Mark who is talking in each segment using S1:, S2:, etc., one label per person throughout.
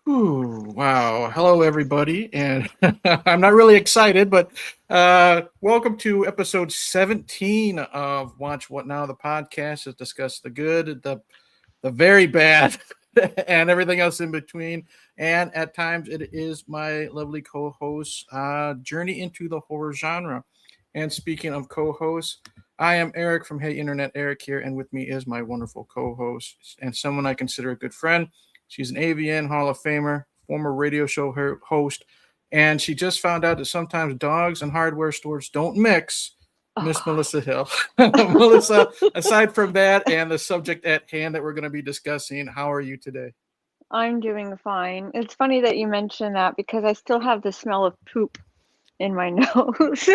S1: Ooh, wow. Hello, everybody. And I'm not really excited, but welcome to episode 17 of Watch What Now, the podcast that discuss the good, the very bad, and everything else in between. And at times, it is my lovely co host journey into the horror genre. And speaking of co hosts, I am Eric from Hey Internet Eric here, and with me is my wonderful co host and someone I consider a good friend. She's an AVN Hall of Famer, former radio show host, and she just found out that sometimes dogs and hardware stores don't mix.
S2: Oh
S1: Miss
S2: God.
S1: Melissa Hill. Melissa, aside from that and the subject at hand that we're going to be discussing, how are you today?
S2: I'm doing fine. It's funny that you mention that because I still have the smell of poop in my nose.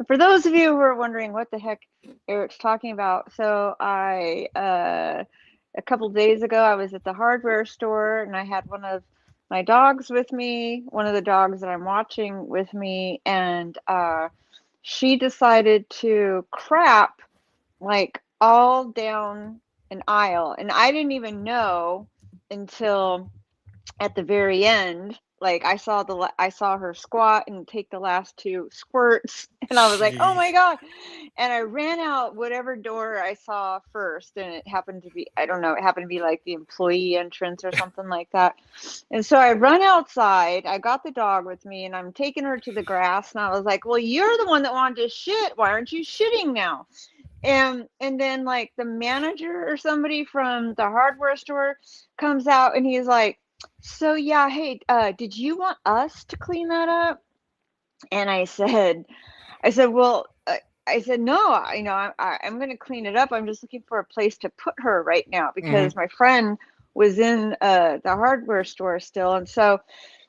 S2: For those of you who are wondering what the heck Eric's talking about, so I a couple days ago I was at the hardware store and I had one of my dogs with me, one of the dogs that I'm watching with me, and she decided to crap like all down an aisle, and I didn't even know until at the very end. Like I saw her squat and take the last two squirts, and I was like, "Oh
S1: Gee.
S2: my god!" And I ran out whatever door I saw first, and it happened to be, I don't know, it happened to be like the employee entrance or something like that. And so I run outside. I got the dog with me, and I'm taking her to the grass, and I was like, "Well, you're the one that wanted to shit. Why aren't you shitting now?" And then like the manager or somebody from the hardware store comes out and he's like, so yeah, hey, did you want us to clean that up? And I said, well, I said, no, I'm going to clean it up. I'm just looking for a place to put her right now
S1: Hmm.
S2: because my friend was in the hardware store still, and so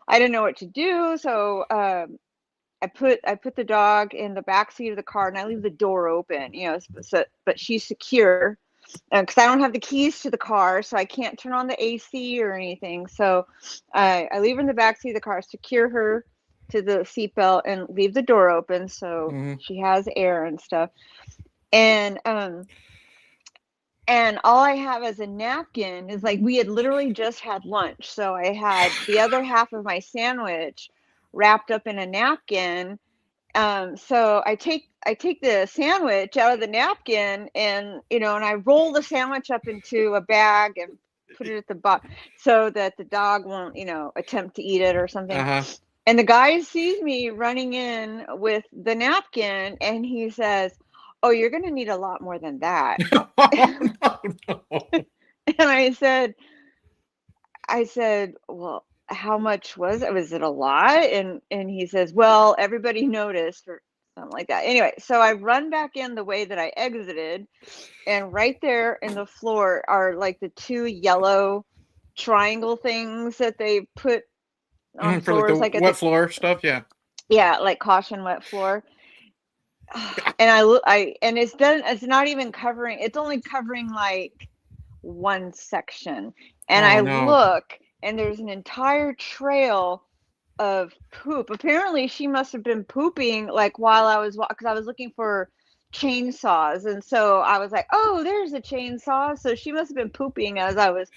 S2: I didn't know what to do. So I put the dog in the back seat of the car and I leave the door open, but she's secure because I don't have the keys to the car, so I can't turn on the AC or anything. So I leave her in the back seat of the car, secure her to the seatbelt, and leave the door open so
S1: Hmm.
S2: she has air and stuff. And and all I have as a napkin is like we had literally just had lunch, so I had the other half of my sandwich wrapped up in a napkin. So I take the sandwich out of the napkin, and and I roll the sandwich up into a bag and put it at the bottom so that the dog won't attempt to eat it or something.
S1: Uh
S2: And the guy sees me running in with the napkin and he says, "Oh, you're going to need a lot more than that."
S1: huh. No, no.
S2: And I said, "Well, how much was it? Was it a lot?" And he says, "Well, everybody noticed," or something like that. Anyway, so I run back in the way that I exited, and right there in the floor are like the two yellow triangle things that they put on
S1: For like the
S2: floors, like at
S1: wet
S2: the,
S1: floor stuff, yeah.
S2: yeah, like caution wet floor. And I look, I and it's done. It's not even covering. It's only covering like one section. And
S1: Oh
S2: I
S1: no.
S2: look, and there's an entire trail of poop. Apparently, she must have been pooping like while I was because I was looking for chainsaws, and so I was like, "Oh, there's a chainsaw." So she must have been pooping as I was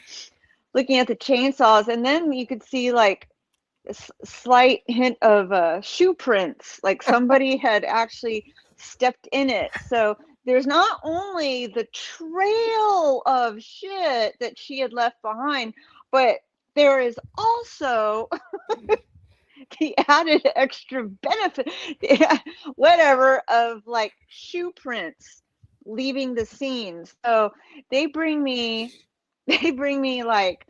S2: looking at the chainsaws, and then you could see like a slight hint of shoe prints, like somebody had actually stepped in it. So there's not only the trail of shit that she had left behind, but there is also the added extra benefit, whatever, of like shoe prints leaving the scene. So they bring me, they bring me like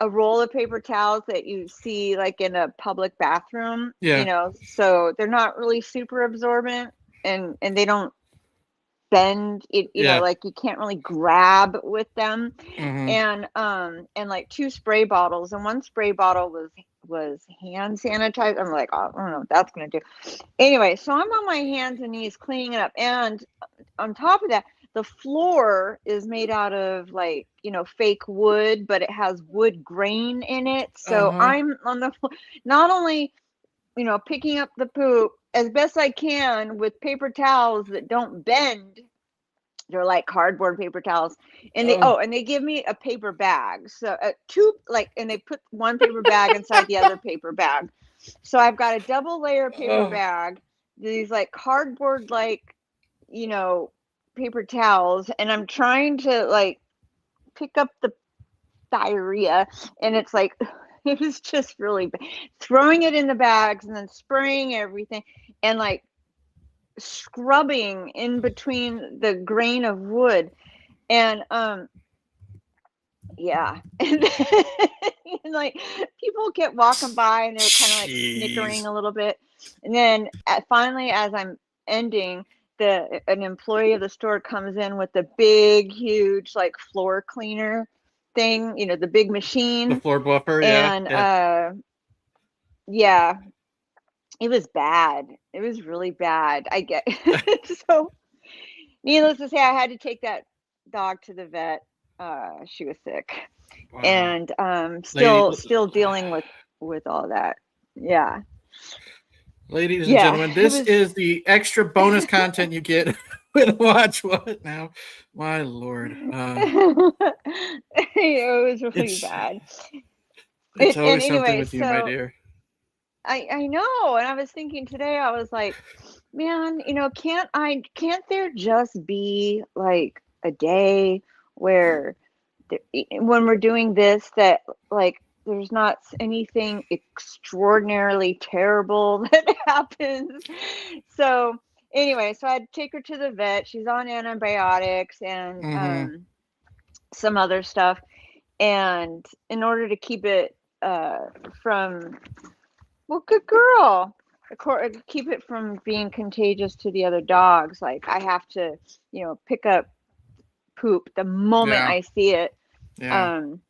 S2: a roll of paper towels that you see like in a public bathroom,
S1: Yeah.
S2: so they're not really super absorbent, and they don't bend it,
S1: Yeah.
S2: like you can't really grab with them.
S1: Hmm.
S2: And like two spray bottles, and one spray bottle was hand sanitizer. I'm like, oh, I don't know what that's gonna do. Anyway, so I'm on my hands and knees cleaning it up, and on top of that, the floor is made out of like fake wood, but it has wood grain in it.
S1: Uh
S2: So
S1: huh.
S2: I'm on the floor, not only picking up the poop as best I can with paper towels that don't bend, They're like cardboard paper towels, and
S1: Oh.
S2: and they give me a paper bag. So two, like, and they put one paper bag inside the other paper bag. So I've got a double layer paper
S1: Oh.
S2: bag, these like cardboard, like, paper towels, and I'm trying to like pick up the diarrhea, and it's like it was just really bad. Throwing it in the bags and then spraying everything, and like scrubbing in between the grain of wood, and yeah. And like people kept walking by and they were kind of like snickering
S1: Jeez.
S2: a little bit, and then finally, as I'm ending, an employee of the store comes in with the big huge like floor cleaner thing, the big
S1: The
S2: machine.
S1: floor buffer, yeah.
S2: And
S1: Yeah.
S2: yeah, it was bad. It was really bad. I get so needless to say, I had to take that dog to the vet. She was sick,
S1: Wow.
S2: and
S1: Lady,
S2: still dealing with all that. Yeah,
S1: ladies and
S2: yeah,
S1: gentlemen,
S2: it
S1: this
S2: was.
S1: is the extra bonus content you get with Watch What Now. My Lord.
S2: It was really
S1: It's
S2: bad.
S1: it's
S2: And
S1: always something
S2: anyway,
S1: with you, my
S2: so
S1: dear.
S2: I know, and I was thinking today, I was like, man, can't there just be like a day where when we're doing this, that like there's not anything extraordinarily terrible that happens. So anyway, so I'd take her to the vet. She's on antibiotics and
S1: Mm-hmm.
S2: some other stuff, and in order to keep it from, well, good girl, keep it from being contagious to the other dogs, like I have to pick up poop the moment
S1: Yeah.
S2: I see it.
S1: Yeah.
S2: um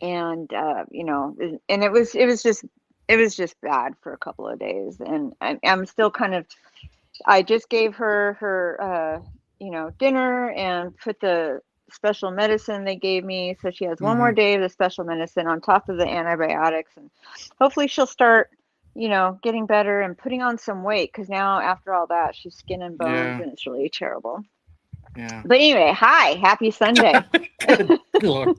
S2: and and it was just bad for a couple of days, and I'm still kind of, I just gave her dinner and put the special medicine they gave me, so she has one
S1: Mm-hmm.
S2: more day of the special medicine on top of the antibiotics, and hopefully she'll start getting better and putting on some weight, because now after all that she's skin and bones
S1: Yeah.
S2: and it's really terrible.
S1: Yeah.
S2: But anyway, hi, happy Sunday.
S1: Good Lord.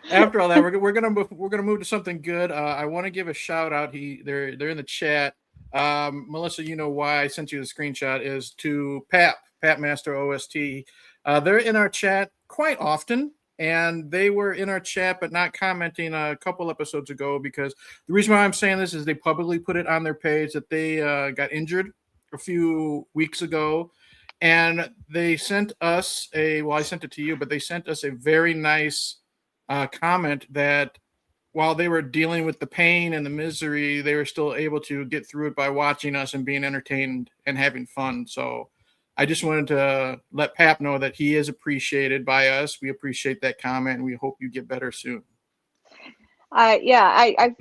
S1: After all that, we're gonna move to something good. I want to give a shout out. They're in the chat. Melissa, you know why I sent you the screenshot is to Pat Master OST. They're in our chat quite often, and they were in our chat but not commenting a couple episodes ago, because the reason why I'm saying this is they publicly put it on their page that they got injured a few weeks ago, and they sent us I sent it to you, but they sent us a very nice comment that while they were dealing with the pain and the misery, they were still able to get through it by watching us and being entertained and having fun. So I just wanted to let Pap know that he is appreciated by us. We appreciate that comment, and we hope you get better soon.
S2: I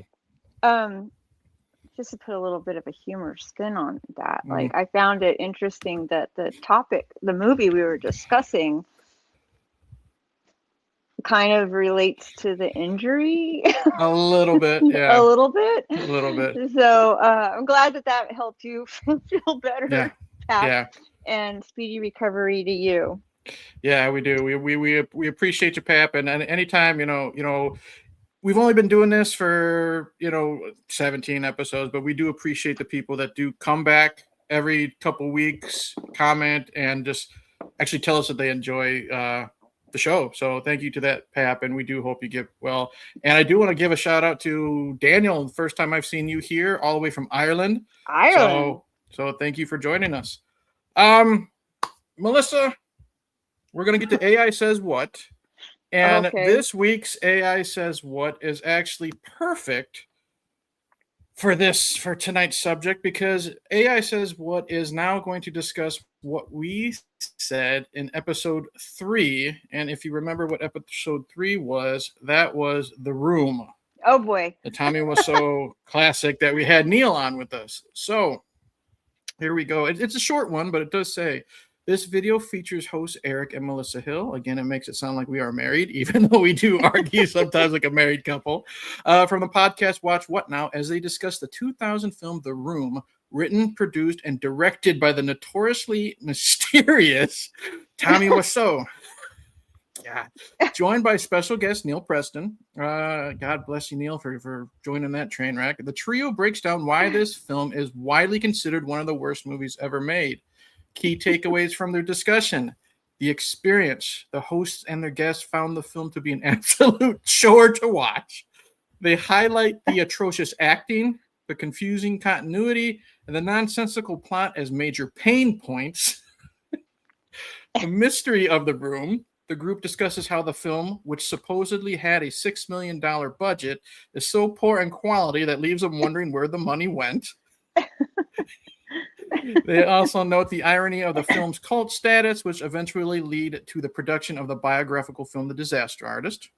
S2: just to put a little bit of a humor spin on that,
S1: Mm.
S2: like I found it interesting that the movie we were discussing kind of relates to the injury.
S1: A little bit,
S2: A
S1: yeah,
S2: little bit.
S1: a little bit,
S2: So I'm glad that helped you feel better,
S1: yeah,
S2: Pap,
S1: yeah.
S2: and speedy recovery to you.
S1: Yeah, we do. We appreciate you, Pap, and anytime we've only been doing this for 17 episodes, but we do appreciate the people that do come back every couple weeks, comment, and just actually tell us that they enjoy the show. So thank you to that, Pap, and we do hope you get well. And I do want to give a shout out to Daniel. The first time I've seen you here, all the way from Ireland.
S2: Ireland.
S1: So thank you for joining us. Melissa, we're gonna get to AI Says What. And
S2: Okay.
S1: this week's AI Says What is actually perfect for tonight's subject, because AI Says What is now going to discuss what we said in episode 3. And if you remember what episode 3 was, that was The Room.
S2: Oh boy.
S1: The Tommy Wiseau classic that we had Neil on with us. So here we go. It's a short one, but it does say, this video features hosts Eric and Melissa Hill. Again, it makes it sound like we are married, even though we do argue sometimes like a married couple. From the podcast Watch What Now, as they discuss the 2000 film The Room, written, produced, and directed by the notoriously mysterious Tommy Wiseau. Yeah, joined by special guest Neil Preston. God bless you, Neil, for joining that train wreck. The trio breaks down why this film is widely considered one of the worst movies ever made. Key takeaways from their discussion: the experience. The hosts and their guests found the film to be an absolute chore to watch. They highlight the atrocious acting, the confusing continuity, and the nonsensical plot as major pain points. The mystery of the room. The group discusses how the film, which supposedly had a $6 million budget, is so poor in quality that leaves them wondering where the money went. They also note the irony of the film's cult status, which eventually lead to the production of the biographical film The Disaster Artist.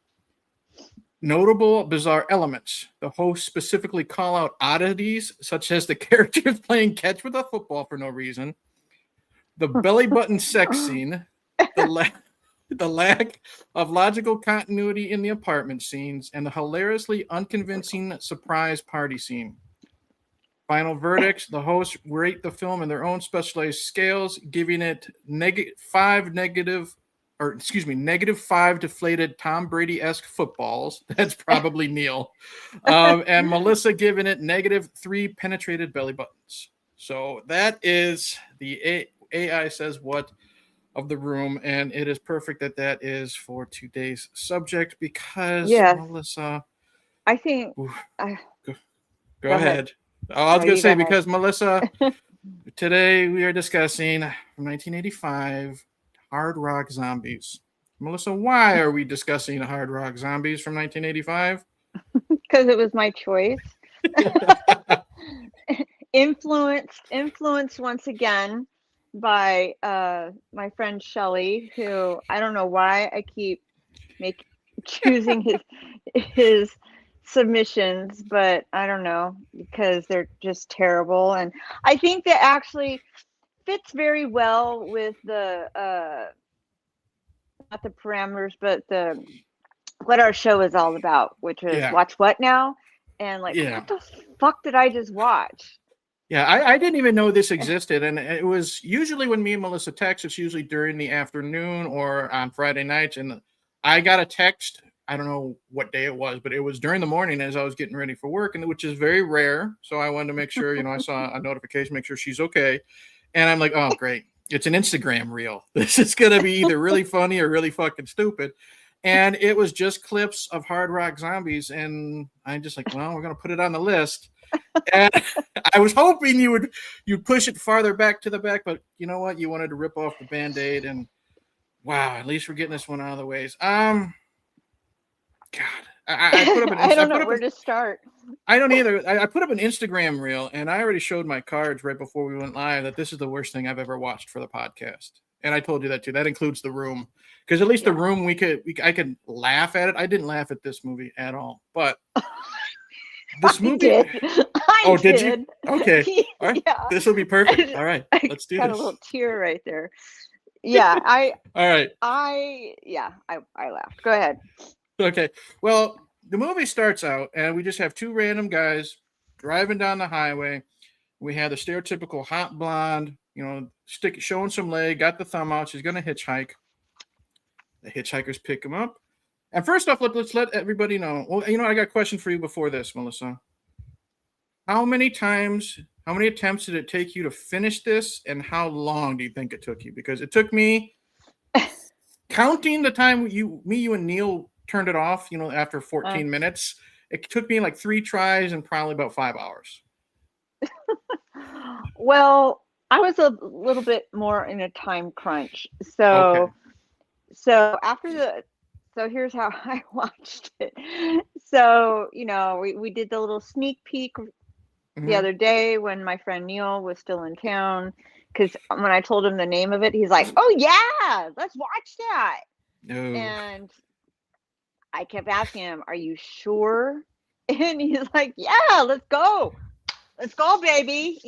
S1: Notable bizarre elements. The hosts specifically call out oddities, such as the characters playing catch with a football for no reason, the belly button sex scene, the lack of logical continuity in the apartment scenes, and the hilariously unconvincing surprise party scene. Final verdicts: the hosts rate the film in their own specialized scales, giving it -5 deflated Tom Brady-esque footballs. That's probably Neil. And Melissa giving it -3 penetrated belly buttons. So that is the AI says what of the room, and it is perfect that that is for today's subject because Melissa.
S2: I think.
S1: Go ahead. I was going to say because Melissa, today we are discussing from 1985 Hard Rock Zombies. Melissa, why are we discussing Hard Rock Zombies from 1985?
S2: Because it was my choice. Influenced once again by my friend Shelley, who I don't know why I keep choosing his submissions, but I don't know, because they're just terrible. And I think that actually fits very well with the not the parameters, but the what our show is all about, which is watch what now, and like what the fuck did I just watch?
S1: Yeah, I didn't even know this existed, and it was usually when me and Melissa text, it's usually during the afternoon or on Friday nights, and I got a text. I don't know what day it was, but it was during the morning as I was getting ready for work, and which is very rare. So I wanted to make sure, I saw a notification, make sure she's okay. And I'm like, oh, great. It's an Instagram reel. This is going to be either really funny or really fucking stupid. And it was just clips of Hard Rock Zombies. And I'm just like, well, we're going to put it on the list. And I was hoping you'd push it farther back to the back, but you know what? You wanted to rip off the Band-Aid, and wow, at least we're getting this one out of the ways. God, I put up an.
S2: I don't know where to start.
S1: I don't either. I put up an Instagram reel, and I already showed my cards right before we went live that this is the worst thing I've ever watched for the podcast. And I told you that too. That includes The Room, because at least The Room I could laugh at it. I didn't laugh at this movie at all, but this movie.
S2: I
S1: did you? Okay. All right.
S2: Yeah.
S1: This will be perfect. All right. Let's do this.
S2: Got a little tear right there. Yeah.
S1: All right.
S2: I laughed. Go ahead.
S1: Okay. Well, the movie starts out, and we just have two random guys driving down the highway. We have the stereotypical hot blonde, showing some leg, got the thumb out. She's going to hitchhike. The hitchhikers pick him up. And first off, let's let everybody know. Well, I got a question for you before this, Melissa. How many attempts did it take you to finish this, and how long do you think it took you? Because it took me, counting the time you and Neil turned it off, after 14 minutes, it took me like 3 tries and probably about 5 hours.
S2: Well, I was a little bit more in a time crunch. So here's how I watched it. So, we did the little sneak peek the other day when my friend Neil was still in town, because when I told him the name of it, he's like, oh yeah, let's watch that. No. And I kept asking him, are you sure? And he's like, yeah, let's go, baby.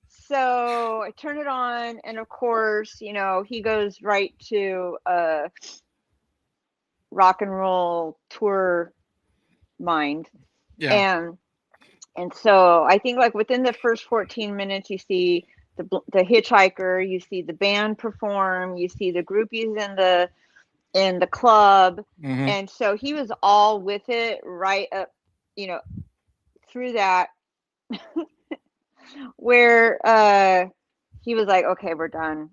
S2: So I turn it on, and of course, he goes right to rock and roll tour mind. Yeah. And so I think like within the first 14 minutes, you see the hitchhiker, you see the band perform, you see the groupies in the club.
S1: Mm-hmm.
S2: And so he was all with it right up, through that, where he was like, okay, we're done.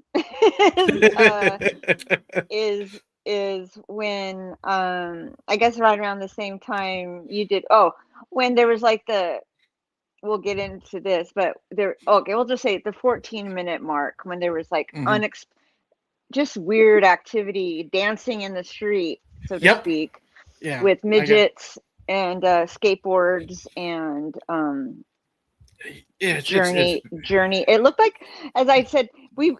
S2: is when I guess right around the same time you did, when there was like we'll get into this, but we'll just say the 14-minute mark, when there was like
S1: Mm-hmm.
S2: just weird activity, dancing in the street, so to speak, with midgets and skateboards and journey. It looked like, as I said,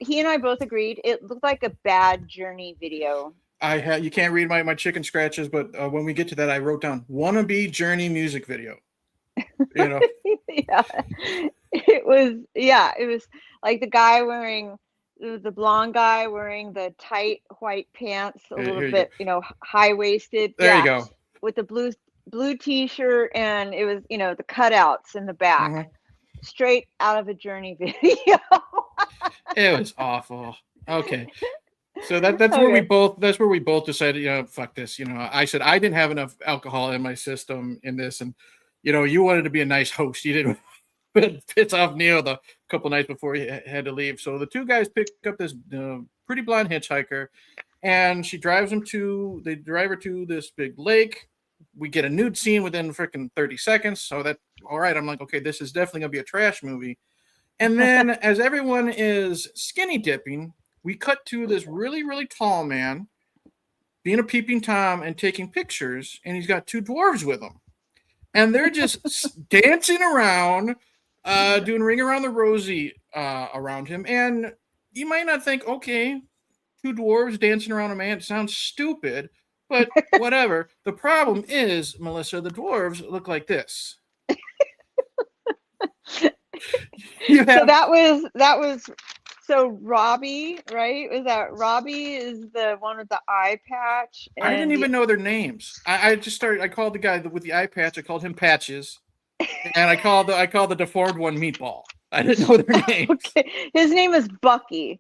S2: he and I both agreed, it looked like a bad Journey video.
S1: You can't read my chicken scratches, but when we get to that, I wrote down wannabe Journey music video.
S2: Yeah, it was like the guy wearing the blonde guy wearing the tight white pants, a little bit, high-waisted.
S1: There you go.
S2: With the blue t-shirt, and it was, the cutouts in the back. Mm-hmm. Straight out of a Journey video.
S1: It was awful. Okay. So that's where we both decided, fuck this. I said I didn't have enough alcohol in my system in this, and you wanted to be a nice host. You didn't piss off Neil the couple nights before he had to leave. So the two guys pick up this pretty blonde hitchhiker, and they drive her to this big lake. We get a nude scene within freaking 30 seconds. So all right. I'm like, okay, this is definitely gonna be a trash movie. And then as everyone is skinny dipping, we cut to this really, really tall man being a peeping Tom and taking pictures, and he's got two dwarves with him. And they're just dancing around, doing Ring Around the Rosie around him. And you might not think, okay, two dwarves dancing around a man sounds stupid, but whatever. The problem is, Melissa, the dwarves look like this.
S2: So Robbie, right? Was that Robbie is the one with the eye patch?
S1: I didn't even know their names. I called the guy with the eye patch. I called him Patches, and I called the deformed one Meatball. I didn't know their names.
S2: Okay. His name is Bucky.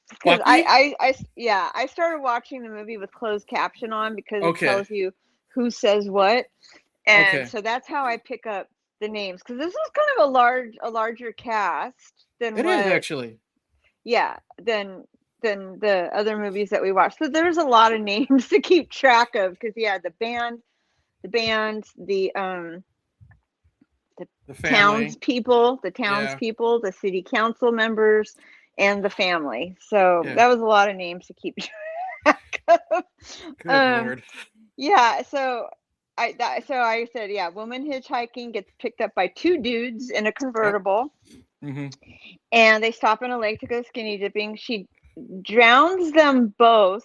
S2: Because I started watching the movie with closed caption on because it tells you who says what, and so that's how I pick up the names, because this was kind of a larger cast than
S1: it is actually.
S2: Yeah, than the other movies that we watched. So there's a lot of names to keep track of, because the band, the townspeople, the city council members, and the family. So that was a lot of names to keep track of.
S1: Good Lord.
S2: Yeah, so I said, woman hitchhiking gets picked up by two dudes in a convertible.
S1: Yep. Mm-hmm.
S2: And they stop in a lake to go skinny dipping. She drowns them both.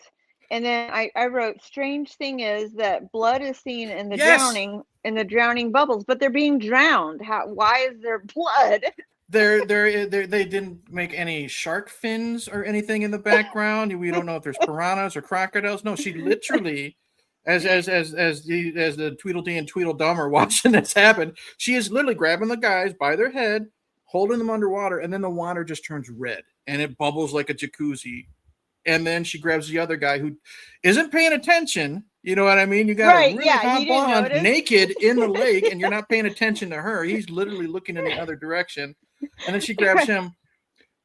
S2: And then I wrote, strange thing is that blood is seen in the drowning bubbles, but they're being drowned. Why is there blood?
S1: They didn't make any shark fins or anything in the background. We don't know if there's piranhas or crocodiles. No, she literally, as the Tweedledee and Tweedledum are watching this happen, she is literally grabbing the guys by their head, holding them underwater, and then the water just turns red and it bubbles like a jacuzzi. And then she grabs the other guy who isn't paying attention. You know what I mean? You got a really hot blonde naked in the lake, and you're not paying attention to her. He's literally looking in the other direction. And then she grabs him,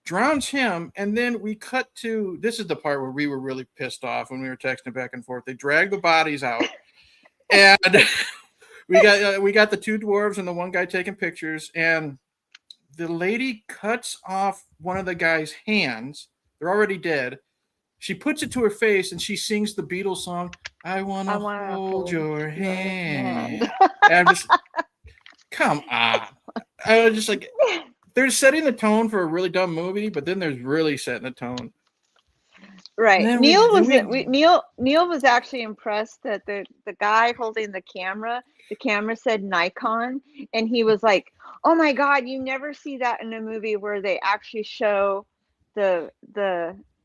S1: drowns him, and then we cut to, this is the part where we were really pissed off when we were texting back and forth. They drag the bodies out, and we got the two dwarves and the one guy taking pictures, and the lady cuts off one of the guy's hands. They're already dead. She puts it to her face and she sings the Beatles song, I wanna hold your hand. And I'm just, come on. I was just like, they're setting the tone for a really dumb movie, but then there's really setting the tone.
S2: Right. Neil was actually impressed that the guy holding the camera said Nikon, and he was like, "Oh my God, you never see that in a movie where they actually show the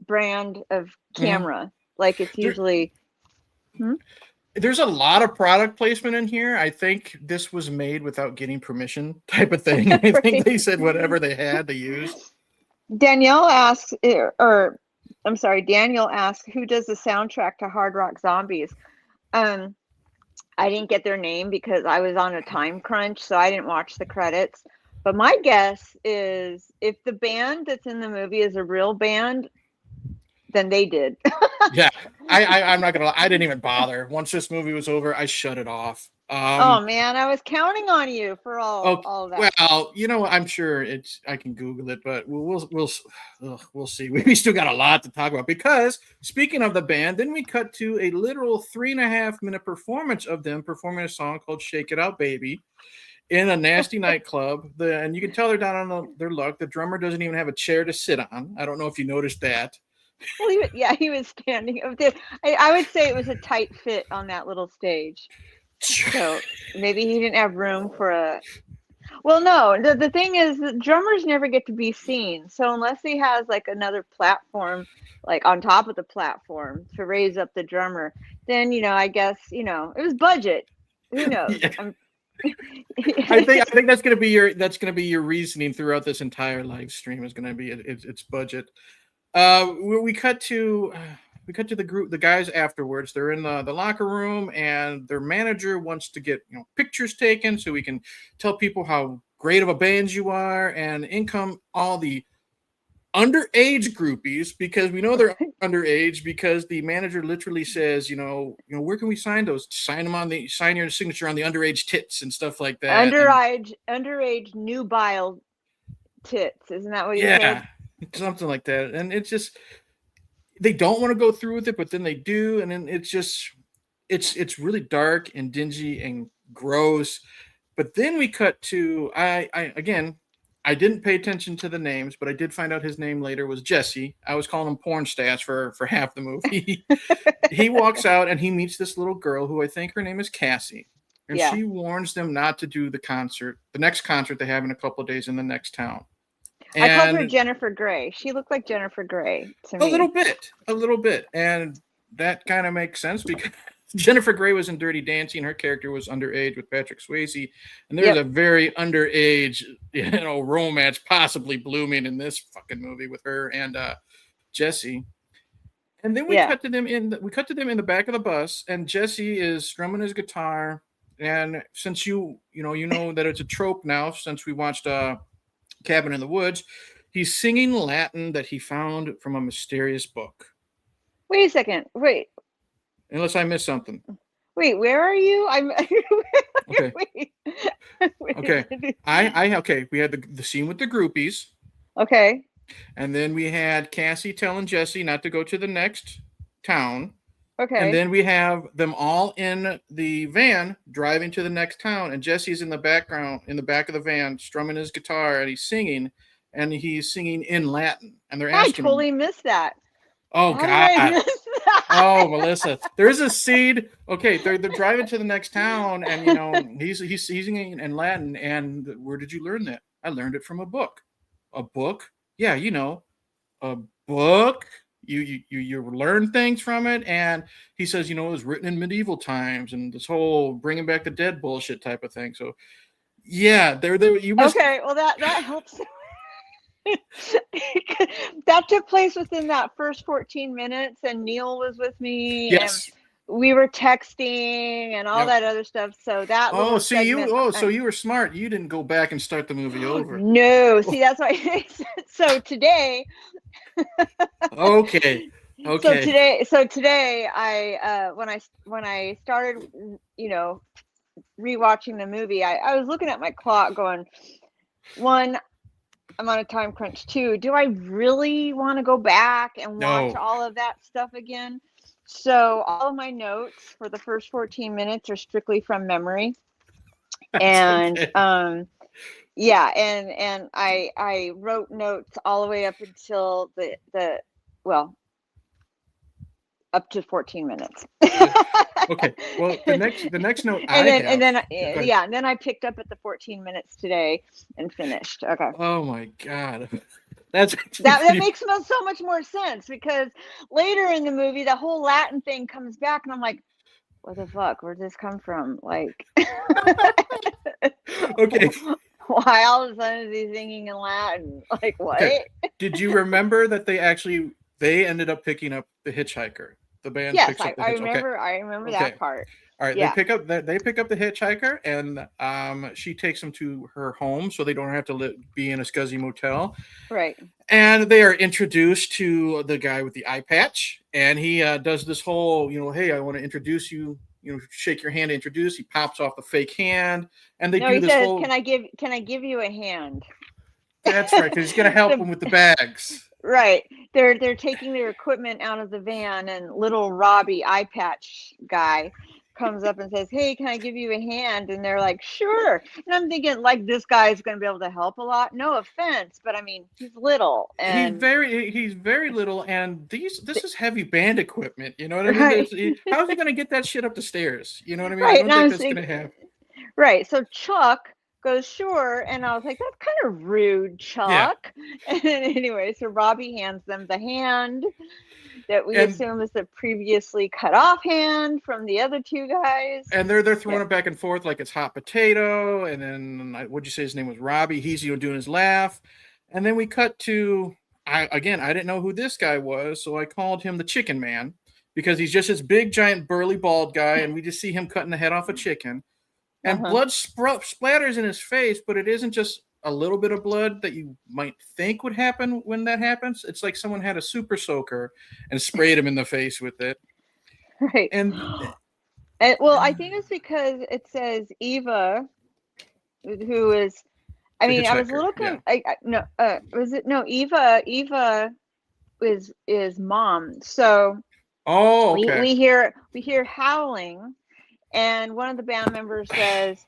S2: brand of camera. Like it's usually
S1: there's a lot of product placement in here. I think this was made without getting permission, type of thing. I think they said whatever they had, they used.
S2: Danielle asks, or I'm sorry, Daniel asks, who does the soundtrack to Hard Rock Zombies? I didn't get their name because I was on a time crunch, so I didn't watch the credits. But my guess is if the band that's in the movie is a real band, then they did.
S1: Yeah, I'm not gonna lie. I didn't even bother. Once this movie was over, I shut it off.
S2: Oh man, I was counting on you for all of that.
S1: Well, I'm sure I can Google it, but we'll see. We still got a lot to talk about because speaking of the band, then we cut to a literal 3.5-minute performance of them performing a song called "Shake It Out, Baby" in a nasty nightclub. And you can tell they're down on their luck. The drummer doesn't even have a chair to sit on. I don't know if you noticed that.
S2: Well, he was standing up there. I would say it was a tight fit on that little stage. So maybe he didn't have room for a. Well, no. The thing is, the drummers never get to be seen. So unless he has like another platform, like on top of the platform to raise up the drummer, then I guess it was budget. Who knows?
S1: Yeah. I think that's gonna be your reasoning throughout this entire live stream is gonna be it's budget. We cut to the guys afterwards. They're in the locker room, and their manager wants to get pictures taken so we can tell people how great of a band you are, and income all the underage groupies because we know they're underage because the manager literally says, where can we sign those? Sign your signature on the underage tits and stuff like that.
S2: Underage nubile tits, isn't that what you said?
S1: Something like that. And it's just they don't want to go through with it, but then they do, and then it's really dark and dingy and gross. But then we cut to I didn't pay attention to the names, but I did find out his name later was Jesse. I was calling him porn stats for half the movie. He walks out and he meets this little girl who I think her name is Cassie. And she warns them not to do the next concert they have in a couple of days in the next town.
S2: And I called her Jennifer Grey. She looked like Jennifer Grey to me.
S1: A little bit. And that kind of makes sense because Jennifer Grey was in Dirty Dancing. Her character was underage with Patrick Swayze. And there's a very underage, romance possibly blooming in this fucking movie with her and Jesse. And then we cut to them in the back of the bus, and Jesse is strumming his guitar. And since you know that it's a trope now, since we watched Cabin in the Woods, he's singing Latin that he found from a mysterious book.
S2: Wait a second. Wait.
S1: Unless I missed something.
S2: Wait, where are you? I'm
S1: okay. Okay. Okay. We had the scene with the groupies.
S2: Okay.
S1: And then we had Cassie telling Jesse not to go to the next town.
S2: Okay.
S1: And then we have them all in the van driving to the next town, and Jesse's in the background, in the back of the van, strumming his guitar, and he's singing in Latin. And they're asking
S2: I totally missed that.
S1: Oh God. Oh, Melissa. There's a seed. Okay, they're driving to the next town, and he's singing in Latin. And where did you learn that? I learned it from a book. A book? Yeah, a book. You learn things from it, and he says, it was written in medieval times, and this whole bringing back the dead bullshit type of thing. So, yeah, there. You must.
S2: Okay, well that helps. That took place within that first 14 minutes, and Neil was with me.
S1: Yes.
S2: And we were texting and all that other stuff. So that.
S1: So you were smart. You didn't go back and start the movie over.
S2: No, see, that's why. So today.
S1: Okay.
S2: So today, I when I started, rewatching the movie, I was looking at my clock, going, one, I'm on a time crunch. Two, do I really want to go back and watch all of that stuff again? So all of my notes for the first 14 minutes are strictly from memory. And okay. And I wrote notes all the way up until up to 14 minutes.
S1: Okay. Well, the next note
S2: and then I picked up at the 14 minutes today and finished. Okay.
S1: Oh my God.
S2: That makes so much more sense, because later in the movie the whole Latin thing comes back and I'm like, what the fuck? Where'd this come from? Like,
S1: Okay.
S2: why all of a sudden is he singing in Latin? Like, what?
S1: Okay. Did you remember that they ended up picking up the hitchhiker? The band
S2: Yes,
S1: picks up the
S2: I
S1: hitch. Okay.
S2: remember. I remember
S1: Okay.
S2: that part.
S1: All right.
S2: Yeah.
S1: They pick up the hitchhiker, and she takes them to her home so they don't have to be in a scuzzy motel.
S2: Right.
S1: And they are introduced to the guy with the eye patch, and he does this whole, hey, I want to introduce you. Shake your hand to introduce. He pops off the fake hand, and they
S2: No,
S1: do
S2: he
S1: this
S2: says,
S1: whole.
S2: Can I give you a hand?"
S1: That's right, because he's gonna help him with the bags.
S2: Right. They're taking their equipment out of the van, and little Robbie eye patch guy comes up and says, "Hey, can I give you a hand?" And they're like, "Sure." And I'm thinking, like, this guy's going to be able to help a lot. No offense, but I mean, he's little, and
S1: He's very little, and this is heavy band equipment. You know what I mean?
S2: right,
S1: How's he gonna get that shit up the stairs? You know what I mean? I
S2: right. And
S1: don't
S2: I
S1: think
S2: was
S1: that's gonna
S2: thinking,
S1: happen.
S2: right. So Chuck goes, "Sure," and I was like, "That's kind of rude,
S1: Yeah,
S2: Chuck." And anyway, so Robbie hands them the hand that we
S1: and
S2: assume is the previously cut off hand from the other two guys.
S1: they're
S2: Yeah.
S1: throwing it back and forth like it's hot potato. And then what'd you say his name was? Robbie. He's doing his laugh, and then we cut to I didn't know who this guy was, so I called him the Chicken Man because he's just this big, giant, burly, bald guy, and we just see him cutting the head off a chicken, and
S2: Uh-huh.
S1: blood splatters in his face, but it isn't just a little bit of blood that you might think would happen when that happens. It's like someone had a super soaker and sprayed him in the face with it.
S2: Right.
S1: And
S2: And, well, I think it's because it says Eva, who is. I
S1: the
S2: mean, I was a
S1: hitchhiker,
S2: little
S1: yeah.
S2: no. Was it no Eva? Eva is mom. So
S1: Oh,
S2: we
S1: okay.
S2: we hear we hear howling, and one of the band members says,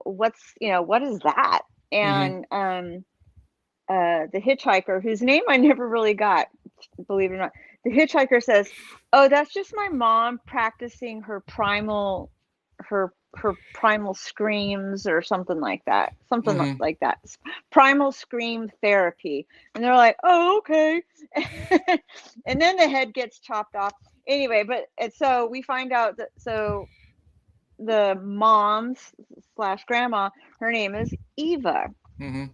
S2: what is that?"
S1: Mm-hmm.
S2: And the hitchhiker, whose name I never really got, believe it or not, the hitchhiker says, "Oh, that's just my mom practicing her primal screams," or something like that. Something
S1: Mm-hmm.
S2: like that. Primal scream therapy. And they're like, "Oh, okay." And then the head gets chopped off. Anyway, but so we find out that the mom's slash grandma, her name is Eva,
S1: Mm-hmm.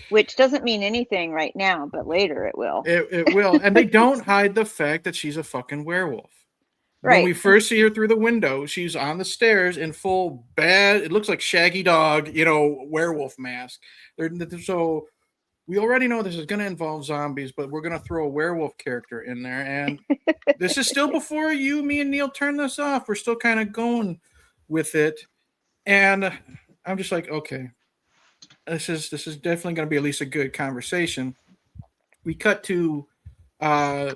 S2: which doesn't mean anything right now, but later it will.
S1: It will, and they don't hide the fact that she's a fucking werewolf. When
S2: Right.
S1: we first see her through the window, she's on the stairs in full bad. It looks like Shaggy Dog, werewolf mask. So we already know this is going to involve zombies, but we're going to throw a werewolf character in there. And this is still before me, and Neil turn this off. We're still kind of going with it, and I'm just like, okay, this is definitely going to be at least a good conversation. We cut to the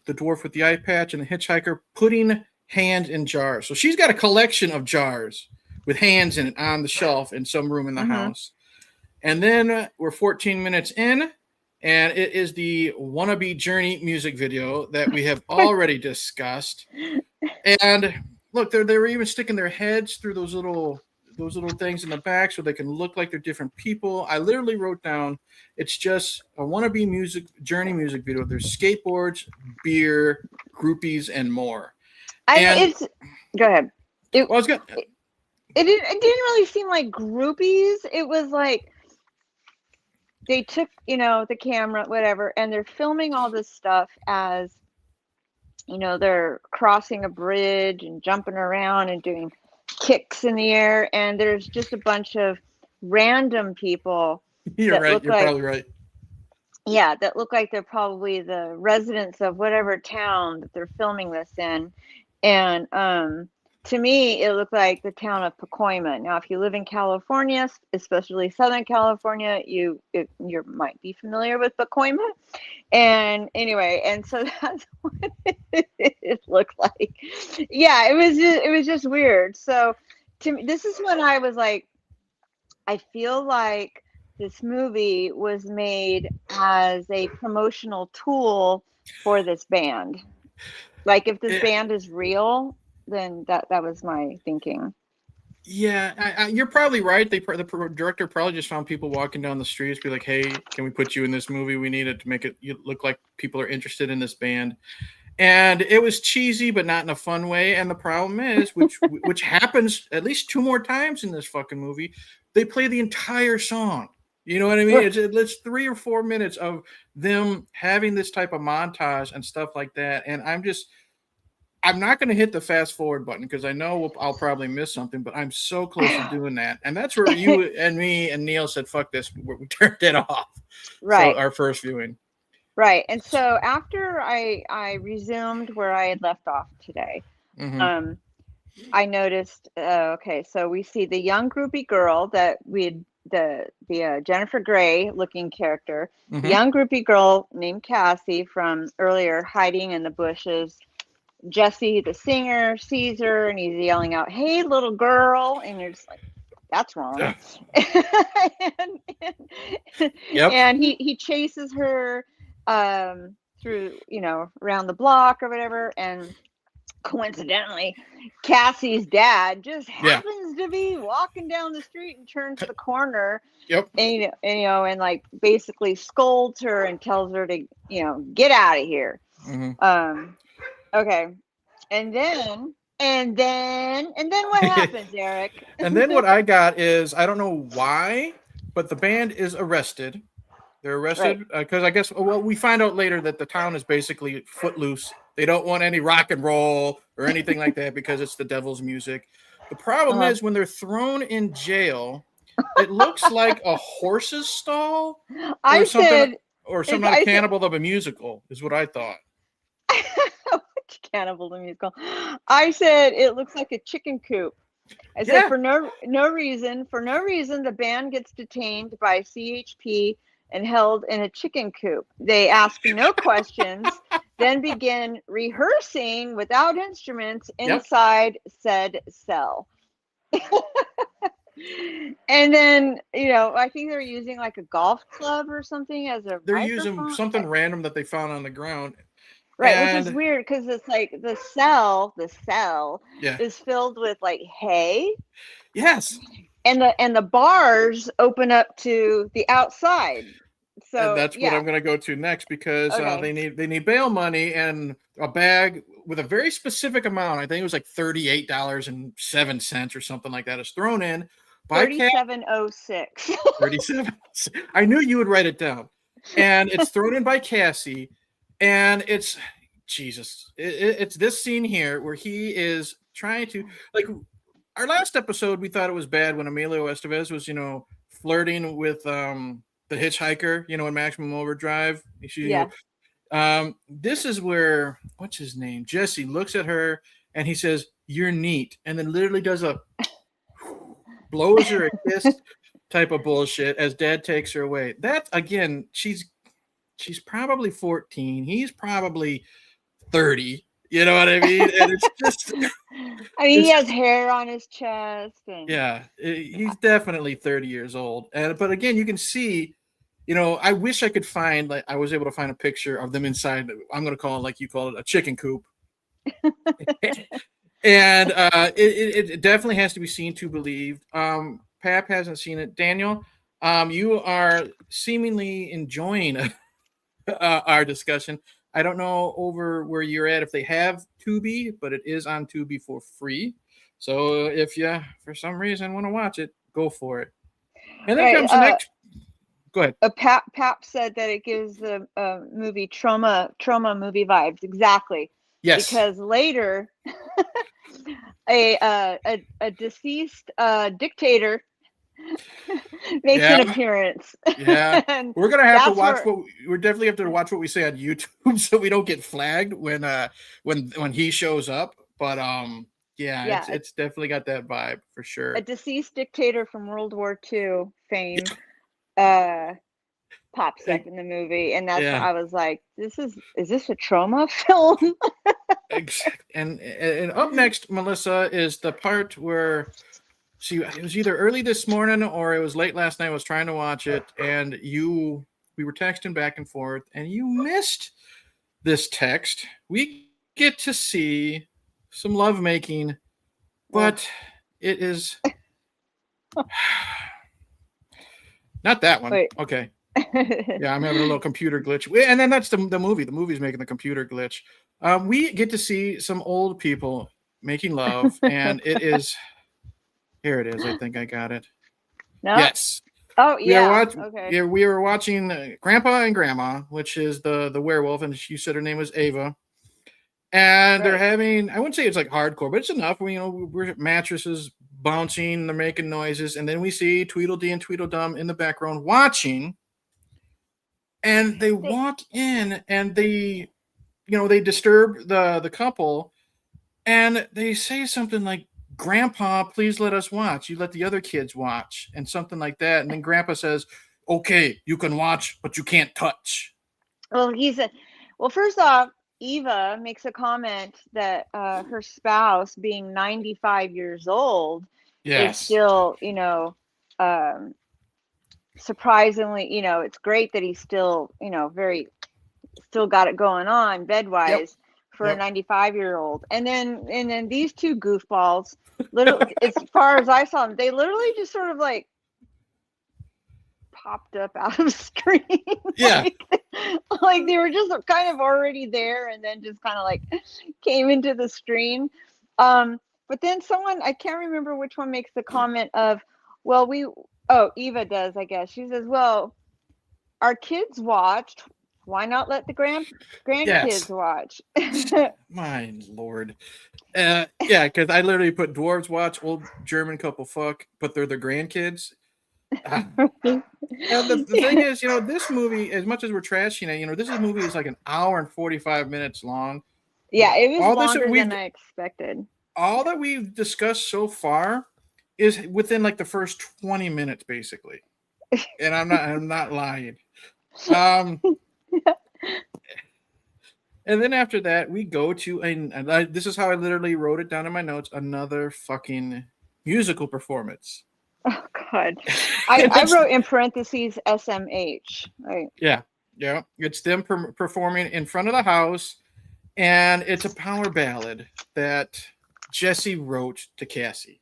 S1: dwarf with the eye patch and the hitchhiker putting hands in jars. So she's got a collection of jars with hands in it on the shelf in some room in the
S2: Mm-hmm.
S1: house. And then we're 14 minutes in, and it is the wannabe Journey music video that we have already discussed. And look, they were even sticking their heads through those little things in the back so they can look like they're different people. I literally wrote down it's just a wannabe Journey music video. There's skateboards, beer, groupies, and more. And
S2: It's go ahead. It
S1: well, I was gonna,
S2: it didn't really seem like groupies. It was like they took, the camera, whatever, and they're filming all this stuff as, they're crossing a bridge and jumping around and doing kicks in the air, and there's just a bunch of random people
S1: you're
S2: that
S1: right.
S2: look
S1: You're
S2: like
S1: probably right.
S2: yeah, that look like they're probably the residents of whatever town that they're filming this in. And to me, it looked like the town of Pacoima. Now, if you live in California, especially Southern California, you might be familiar with Pacoima. And anyway, and so that's what it looked like. Yeah, it was just weird. So to me, this is when I was like, I feel like this movie was made as a promotional tool for this band. Like, if this
S1: Yeah,
S2: band is real, then that was my thinking.
S1: yeah, you're probably right. The director probably just found people walking down the streets, be like, "Hey, can we put you in this movie? We need it to make it look like people are interested in this band." And it was cheesy, but not in a fun way. And the problem is, which happens at least 2 more times in this fucking movie, they play the entire song. You know what I mean? It's 3 or 4 minutes of them having this type of montage and stuff like that. And I'm not going to hit the fast forward button because I know I'll probably miss something, but I'm so close to doing that. And that's where you and me and Neil said, fuck this. We turned it off.
S2: Right.
S1: So our first viewing.
S2: Right. And so after I resumed where I had left off today, I noticed, okay, so we see the young groupie girl that we had, the Jennifer Grey looking character, the young groupie girl named Cassie from earlier hiding in the bushes. Jesse, the singer, sees her and he's yelling out, "Hey, little girl." And you're just like, that's wrong. And he chases her through, around the block or whatever. And coincidentally, Cassie's dad just happens to be walking down the street and turns the corner. And like basically scolds her and tells her to, get out of here. Okay. And then what happens, Eric?
S1: And then what I got is, I don't know why, but the band is arrested. They're arrested because I guess, we find out later that the town is basically footloose. They don't want any rock and roll or anything like that because it's the devil's music. The problem is when they're thrown in jail, it looks like a horse's stall or something, or some kind of Cannibal of a musical is what I thought.
S2: Cannibal the musical. I said it looks like a chicken coop. I said for no reason, the band gets detained by CHP and held in a chicken coop. They ask no questions, then begin rehearsing without instruments inside said cell. And then, I think they're using like a golf club or something as a
S1: They're
S2: microphone.
S1: using something random that they found on the ground.
S2: Right, which is weird because it's like the cell is filled with like hay.
S1: Yes.
S2: And the bars open up to the outside. So
S1: and that's what I'm going to go to next because they need bail money and a bag with a very specific amount. I think it was like $38.07 or something like that is thrown in by
S2: $37.06.
S1: 37. I knew you would write it down. And it's thrown in by Cassie. And it's Jesus. It's this scene here where he is trying to, like, our last episode, we thought it was bad when Emilio Estevez was, flirting with the hitchhiker, in Maximum Overdrive. This is where, what's his name? Jesse looks at her and he says, "You're neat." And then literally does a blows her a kiss type of bullshit as dad takes her away. That, again, she's probably 14. He's probably 30. You know what I mean? And it's just...
S2: he has hair on his chest. And...
S1: yeah, he's definitely 30 years old. But again, you can see, I wish I could find, like, I was able to find a picture of them inside. I'm going to call it, like you call it, a chicken coop. And it definitely has to be seen to believe. Pap hasn't seen it. Daniel, you are seemingly enjoying our discussion. I don't know over where you're at if they have Tubi, but it is on Tubi for free. So if you, for some reason, want to watch it, go for it. And then comes the next. Go ahead.
S2: Pap said that it gives the movie trauma movie vibes. Exactly.
S1: Yes.
S2: Because later, a deceased dictator makes an appearance.
S1: Yeah, we're gonna have to watch we're definitely have to watch what we say on YouTube so we don't get flagged when he shows up. But it's definitely got that vibe for sure.
S2: A deceased dictator from World War II fame pops up in the movie, and that's I was like, is this a trauma film?
S1: And up next, Melissa, is the part where it was either early this morning or it was late last night. I was trying to watch it, and we were texting back and forth, and you missed this text. We get to see some lovemaking, but it is not that one.
S2: Wait.
S1: Okay. Yeah, I'm having a little computer glitch. And then that's the movie. The movie's making the computer glitch. We get to see some old people making love, and it is here. It is. I think I got it.
S2: No.
S1: Yes,
S2: Oh
S1: we are
S2: yeah.
S1: watching.
S2: Okay.
S1: Yeah, we are watching Grandpa and Grandma, which is the werewolf, and you said her name was Ava. And they're
S2: Right.
S1: having, I wouldn't say it's like hardcore, but it's enough. We're mattresses bouncing, they're making noises, and then we see Tweedledee and Tweedledum in the background watching. And they
S2: They,
S1: walk in and they disturb the couple, and they say something like, "Grandpa, please let us watch. You let the other kids watch," and something like that. And then Grandpa says, "Okay, you can watch, but you can't touch."
S2: well, he said, well, first off, Eva makes a comment that her spouse, being 95 years old, is
S1: Yes.
S2: still, um, surprisingly, it's great that he's still, still got it going on
S1: Yep.
S2: bedwise for a
S1: Yep.
S2: 95-year-old. And then these two goofballs, literally, as far as I saw them, they literally just sort of like popped up out of the screen.
S1: Yeah.
S2: like they were just kind of already there and then just kind of like came into the screen. But then someone, I can't remember which one, makes the comment of, well, Eva does, I guess. She says, well, our kids watched. Why not let the grandkids
S1: Yes.
S2: watch?
S1: My lord. Yeah, because I literally put dwarves watch old German couple fuck, but they're the grandkids. Ah. And the thing is, this movie, as much as we're trashing it, this movie is like an hour and 45 minutes long.
S2: Yeah, it was
S1: All this
S2: longer than
S1: we've
S2: I expected.
S1: all that we've discussed so far is within like the first 20 minutes, basically. And I'm not lying. Um, and then after that, we go to this is how I literally wrote it down in my notes. Another fucking musical performance.
S2: Oh God, I
S1: It's
S2: wrote in parentheses SMH. Right.
S1: Yeah, yeah. It's them performing in front of the house, and it's a power ballad that Jesse wrote to Cassie.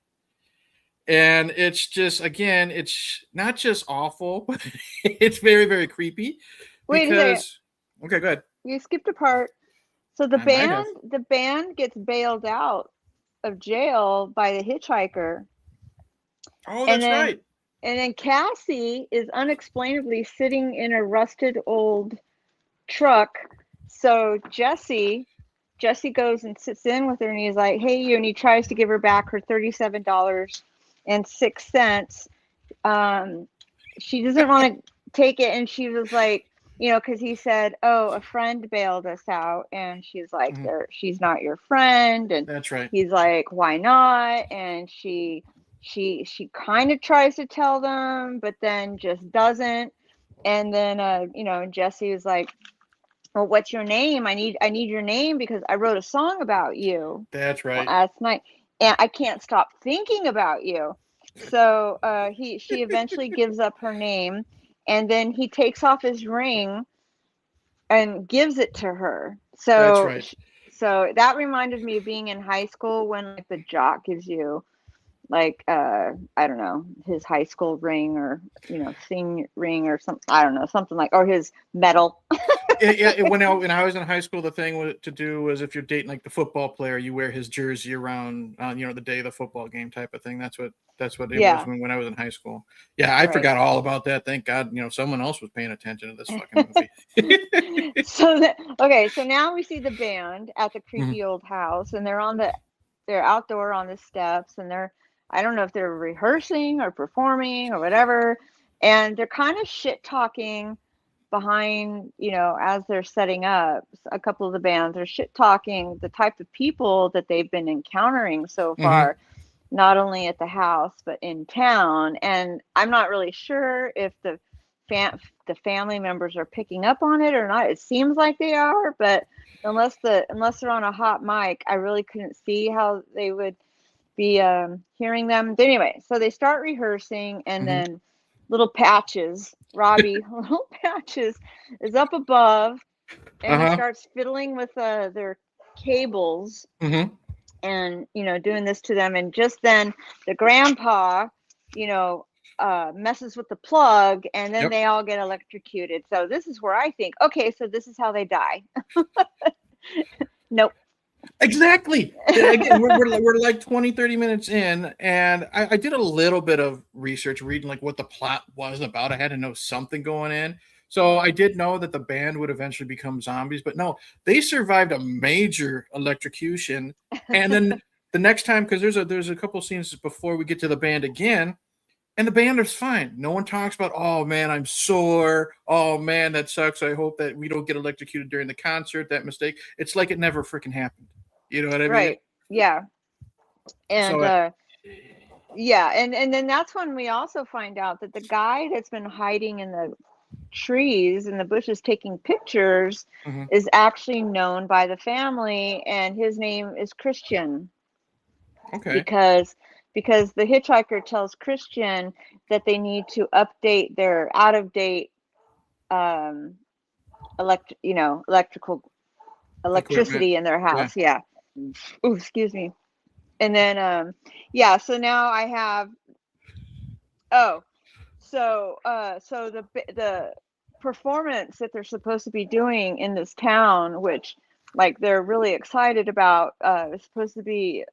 S1: And it's just, again, it's not just awful, but it's very, very creepy
S2: Wait a second.
S1: because. Okay, go ahead.
S2: You skipped a part. So the
S1: I might
S2: band,
S1: have.
S2: the band gets bailed out of jail by the hitchhiker,
S1: Oh,
S2: and
S1: that's
S2: then
S1: right.
S2: and then Cassie is unexplainably sitting in a rusted old truck. So Jesse goes and sits in with her, and he's like, "Hey, you," and he tries to give her back her $37.06. Um, she doesn't want to take it, and she was like, because he said, "Oh, a friend bailed us out," and she's like,
S1: Mhm.
S2: she's not your friend," and
S1: That's right.
S2: he's like, "Why not?" And she kind of tries to tell them, but then just doesn't. And then Jesse was like, "Well, what's your name? I need your name because I wrote a song about you
S1: That's right.
S2: last night, and I can't stop thinking about you." So she eventually gives up her name, and then he takes off his ring and gives it to her.
S1: That's
S2: So
S1: right.
S2: so that reminded me of being in high school when like the jock gives you like I don't know, his high school ring, or sing ring, or something, I don't know, something like, or his medal.
S1: When I was in high school, the thing to do was, if you're dating like the football player, you wear his jersey around on the day of the football game type of thing. That's what it was
S2: Yeah,
S1: when I was in high school. Yeah, I
S2: right.
S1: forgot all about that. Thank God, someone else was paying attention to this fucking movie.
S2: So now we see the band at the
S1: Mhm.
S2: creepy old house, and they're outdoor on the steps, and I don't know if they're rehearsing or performing or whatever, and they're kind of shit talking behind, as they're setting up. A couple of the bands are shit talking the type of people that they've been encountering so
S1: Mhm.
S2: far, not only at the house but in town. And I'm not really sure if the family members are picking up on it or not. It seems like they are, but unless they're on a hot mic, I really couldn't see how they would be hearing them. But anyway, so they start rehearsing, and
S1: Mhm.
S2: then little Patches, Robbie, little Patches is up above,
S1: Uh
S2: and he
S1: huh.
S2: starts fiddling with their cables,
S1: Mhm.
S2: and doing this to them. And just then the grandpa, you know messes with the plug, and then
S1: Yep.
S2: they all get electrocuted. So this is where I think, okay, so this is how they die. Nope.
S1: Exactly. Again, we're like 20, 30 minutes in, and I did a little bit of research, reading like what the plot was about. I had to know something going in. So I did know that the band would eventually become zombies, but no, they survived a major electrocution. And then the next time, because there's a couple scenes before we get to the band again, and the band is fine. No one talks about, oh man, I'm sore. Oh man, that sucks. I hope that we don't get electrocuted during the concert. That mistake. It's like it never freaking happened. You know what I mean?
S2: Right. Yeah. And
S1: So,
S2: yeah, and then that's when we also find out that the guy that's been hiding in the trees and the bushes taking pictures
S1: mhm,
S2: is actually known by the family, and his name is Christian,
S1: okay,
S2: because the hitchhiker tells Christian that they need to update their out of date um
S1: equipment.
S2: electricity in their
S1: Yeah.
S2: house. Yeah. Oh, excuse me. And then yeah, so now I have, oh, so the performance that they're supposed to be doing in this town, which like they're really excited about, is supposed to be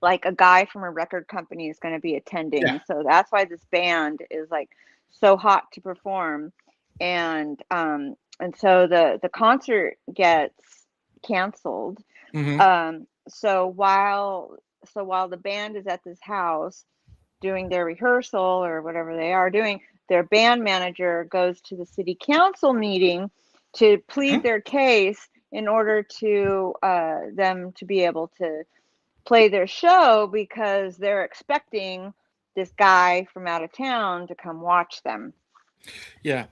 S2: like a guy from a record company is going to be
S1: Yeah.
S2: attending. So that's why this band is like so hot to perform. And so the concert gets canceled.
S1: Hmm.
S2: So while the band is at this house doing their rehearsal or whatever they are doing, their band manager goes to the city council meeting to plead their case in order to them to be able to play their show, because they're expecting this guy from out of town to come watch them.
S1: Yeah.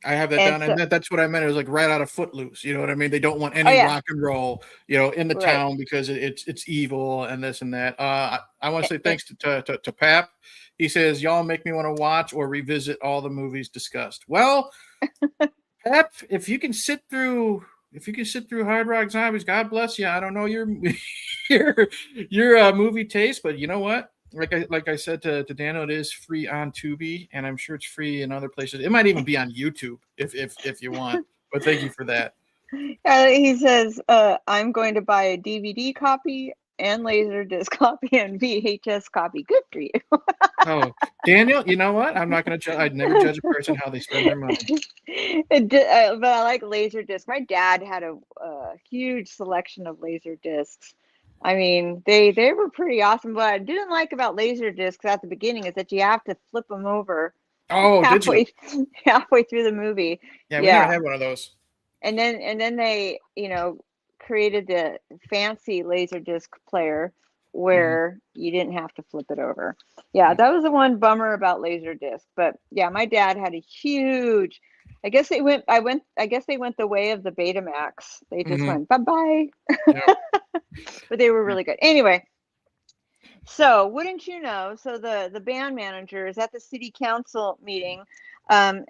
S1: I have that
S2: And
S1: down,
S2: so,
S1: and that's what I meant. It was like right out of Footloose. You know what I mean? They don't want
S2: oh
S1: any
S2: yeah,
S1: rock and roll, in the
S2: right.
S1: town because it's evil and this and that. I want to say
S2: And,
S1: thanks to Pap. He says y'all make me want to watch or revisit all the movies discussed. Well, Pep, if you can sit through Hard Rock Zombies, God bless you. I don't know your your movie taste, but you know what? Like I said to Daniel, it is free on Tubi, and I'm sure it's free in other places. It might even be on YouTube if you want. But thank you for that.
S2: he says, I'm going to buy a DVD copy and Laserdisc copy and VHS copy. Good for you.
S1: Oh, Daniel, you know what? I'm not going to judge. I'd never judge a person how they spend their money.
S2: But I like Laserdisc. My dad had a huge selection of Laserdiscs. I mean, they were pretty awesome. What I didn't like about Laserdiscs at the beginning is that you have to flip them over
S1: Oh, did you?
S2: halfway halfway through the movie.
S1: Yeah, we never
S2: Yeah.
S1: had one of those.
S2: And then they, created the fancy Laserdisc player where you didn't have to flip it over. Yeah, that was the one bummer about Laserdisc. But yeah, my dad had a huge, I guess they went the way of the Betamax. They just
S1: Mm-hmm.
S2: went bye-bye.
S1: Yep.
S2: But they were really good. Anyway, so wouldn't you know, so the band manager is at the city council meeting, and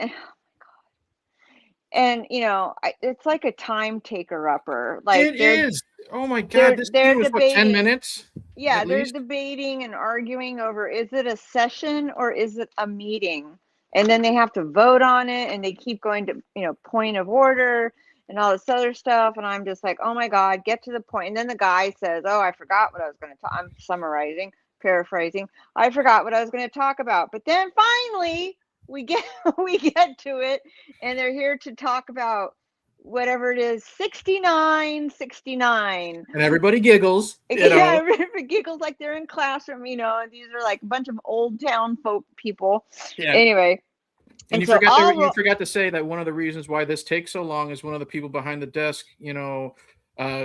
S2: it's like a time taker upper. Like
S1: It is. Oh my God,
S2: they're
S1: this
S2: they're
S1: scene was what, 10
S2: debating.
S1: minutes
S2: Yeah,
S1: at
S2: they're
S1: least?
S2: debating and arguing over, is it a session or is it a meeting? And then they have to vote on it, and they keep going to, point of order and all this other stuff. And I'm just like, oh my God, get to the point. And then the guy says, oh, I forgot what I was going to talk. I'm summarizing, paraphrasing. I forgot what I was going to talk about. But then finally we get we get to it, and they're here to talk about whatever it is, 6969.
S1: And everybody giggles,
S2: Yeah, everybody giggles like they're in classroom, and these are like a bunch of old town folk people.
S1: Yeah.
S2: Anyway,
S1: And
S2: and so
S1: you forgot to say that one of the reasons why this takes so long is one of the people behind the desk,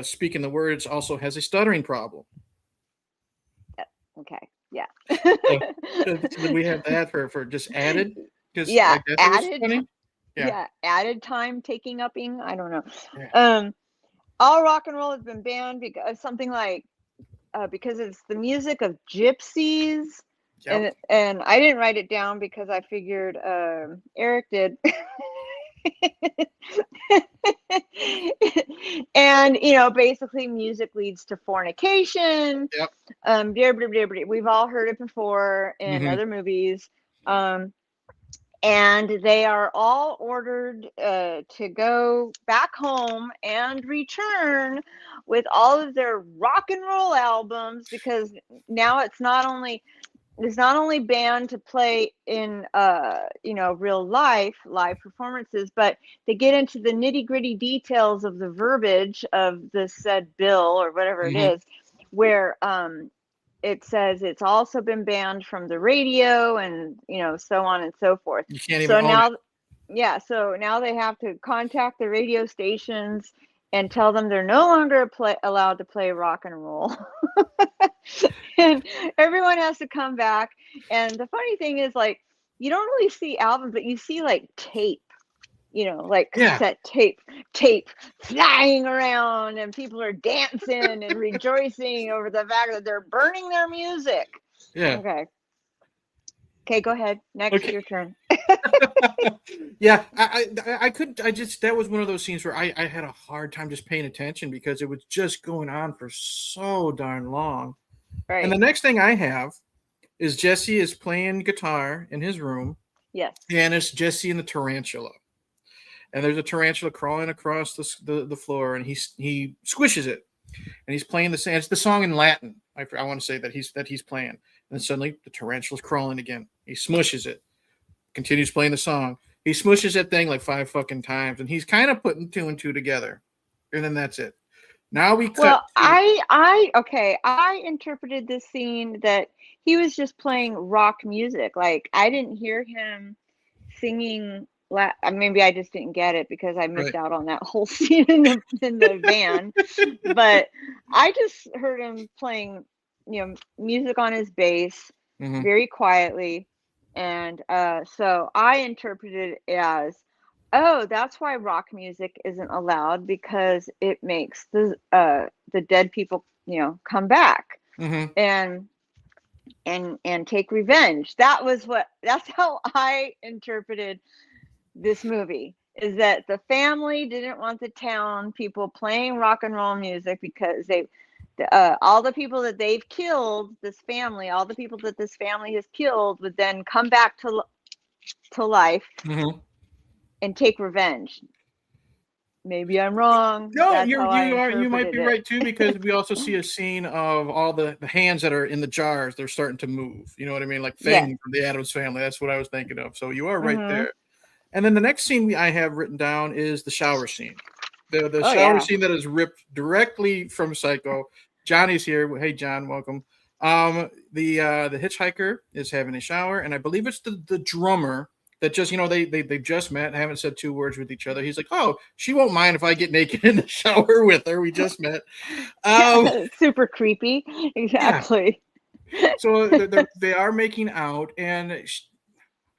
S1: speaking the words, also has a stuttering problem.
S2: okay, yeah.
S1: So, so we have that for just added, because
S2: Yeah,
S1: I guess it was funny. Yeah.
S2: yeah, added time taking upping. I don't know.
S1: Yeah.
S2: All rock and roll has been banned because something like because it's the music of gypsies.
S1: Yep.
S2: And I didn't write it down because I figured Eric did. And basically music leads to fornication.
S1: Yep.
S2: We've all heard it before in
S1: Mm-hmm.
S2: other movies. And they are all ordered to go back home and return with all of their rock and roll albums, because now it's not only banned to play in real live performances, but they get into the nitty-gritty details of the verbiage of the said bill or whatever it
S1: Mm-hmm.
S2: is, where it says it's also been banned from the radio, and so on and so forth.
S1: You can't even
S2: So
S1: own it.
S2: so now they have to contact the radio stations and tell them they're no longer allowed to play rock and roll. And everyone has to come back. And the funny thing is, like, you don't really see albums, but you see like tape, like
S1: Yeah.
S2: cassette tape flying around, and people are dancing and rejoicing over the fact that they're burning their music.
S1: Yeah.
S2: Okay, go ahead. Next,
S1: Okay.
S2: your turn.
S1: Yeah, I couldn't. That was one of those scenes where I had a hard time just paying attention because it was just going on for so darn long.
S2: Right.
S1: And the next thing I have is Jesse is playing guitar in his room.
S2: Yes.
S1: And it's Jesse and the tarantula. And there's a tarantula crawling across the floor, and he squishes it, and he's playing the same. It's the song in Latin. I want to say that he's playing, and then suddenly the tarantula's crawling again. He smushes it, continues playing the song. He smushes that thing like 5 fucking times, and he's kind of putting 2 and 2 together, and then that's it. Now we cut.
S2: Well, I interpreted this scene that he was just playing rock music. Like, I didn't hear him singing. Maybe I just didn't get it because I missed out on that whole scene in the van. But I just heard him playing, music on his bass,
S1: Mm-hmm.
S2: very quietly, and so I interpreted it as, oh, that's why rock music isn't allowed, because it makes the dead people, come back
S1: Mm-hmm.
S2: and take revenge. That's how I interpreted this movie, is that the family didn't want the town people playing rock and roll music because all the people that they've killed, all the people that this family has killed would then come back to life.
S1: Mm-hmm.
S2: And take revenge. Maybe I'm wrong.
S1: No,
S2: That's how
S1: you might be
S2: it.
S1: right too, because we also see a scene of all the hands that are in the jars. They're starting to move. You know what I mean? Like Fang from the Adams Family. That's what I was thinking of. So you are right there. And then the next scene I have written down is the shower scene. The shower scene that is ripped directly from Psycho. Johnny's here. Hey, John, welcome. The hitchhiker is having a shower, and I believe it's the drummer that just, they've just met and haven't said 2 words with each other. He's like, oh, she won't mind if I get naked in the shower with her. We just met.
S2: Super creepy. Exactly.
S1: Yeah. So they are making out, and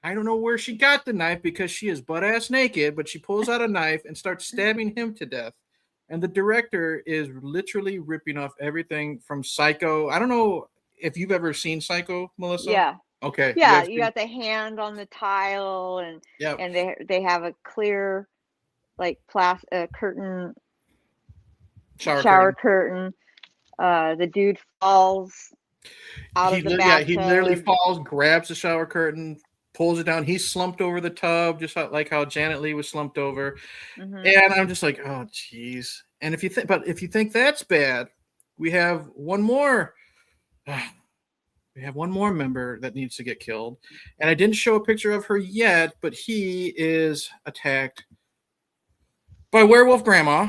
S1: I don't know where she got the knife, because she is butt-ass naked, but she pulls out a knife and starts stabbing him to death. And the director is literally ripping off everything from Psycho. I don't know if you've ever seen Psycho, Melissa.
S2: Yeah.
S1: Okay.
S2: Yeah, you got the hand on the tile, and they have a clear, like, curtain, shower curtain. The dude falls out of the bathtub.
S1: He literally falls, grabs the shower curtain, pulls it down. He's slumped over the tub, just like how Janet Leigh was slumped over. Mm-hmm. And I'm just like, oh, geez. And if you think that's bad, we have one more. We have one more member that needs to get killed. And I didn't show a picture of her yet, but he is attacked by werewolf grandma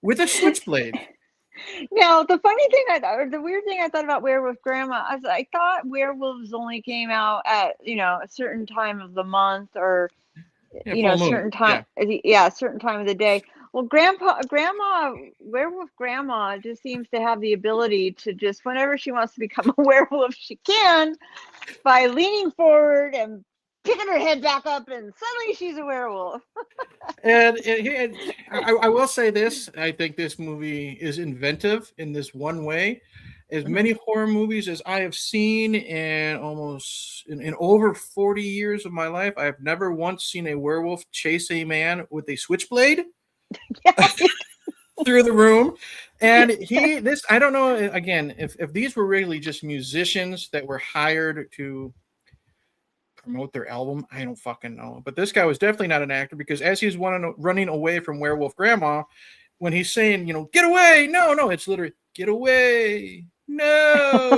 S1: with a switchblade.
S2: Now, the weird thing I thought about werewolf grandma is I thought werewolves only came out at, a certain time of the month, or, a certain time. Yeah, a certain time of the day. Well, werewolf grandma just seems to have the ability to just, whenever she wants to become a werewolf, she can, by leaning forward and picking her head back up, and suddenly she's a werewolf.
S1: and I will say this: I think this movie is inventive in this one way, as many horror movies as I have seen in in over 40 years of my life, I have never once seen a werewolf chase a man with a switchblade
S2: Yeah.
S1: through the room. And I don't know, again, if these were really just musicians that were hired to promote their album, I don't fucking know. But this guy was definitely not an actor, because as he's running away from werewolf grandma, when he's saying, get away, no, it's literally get away, no,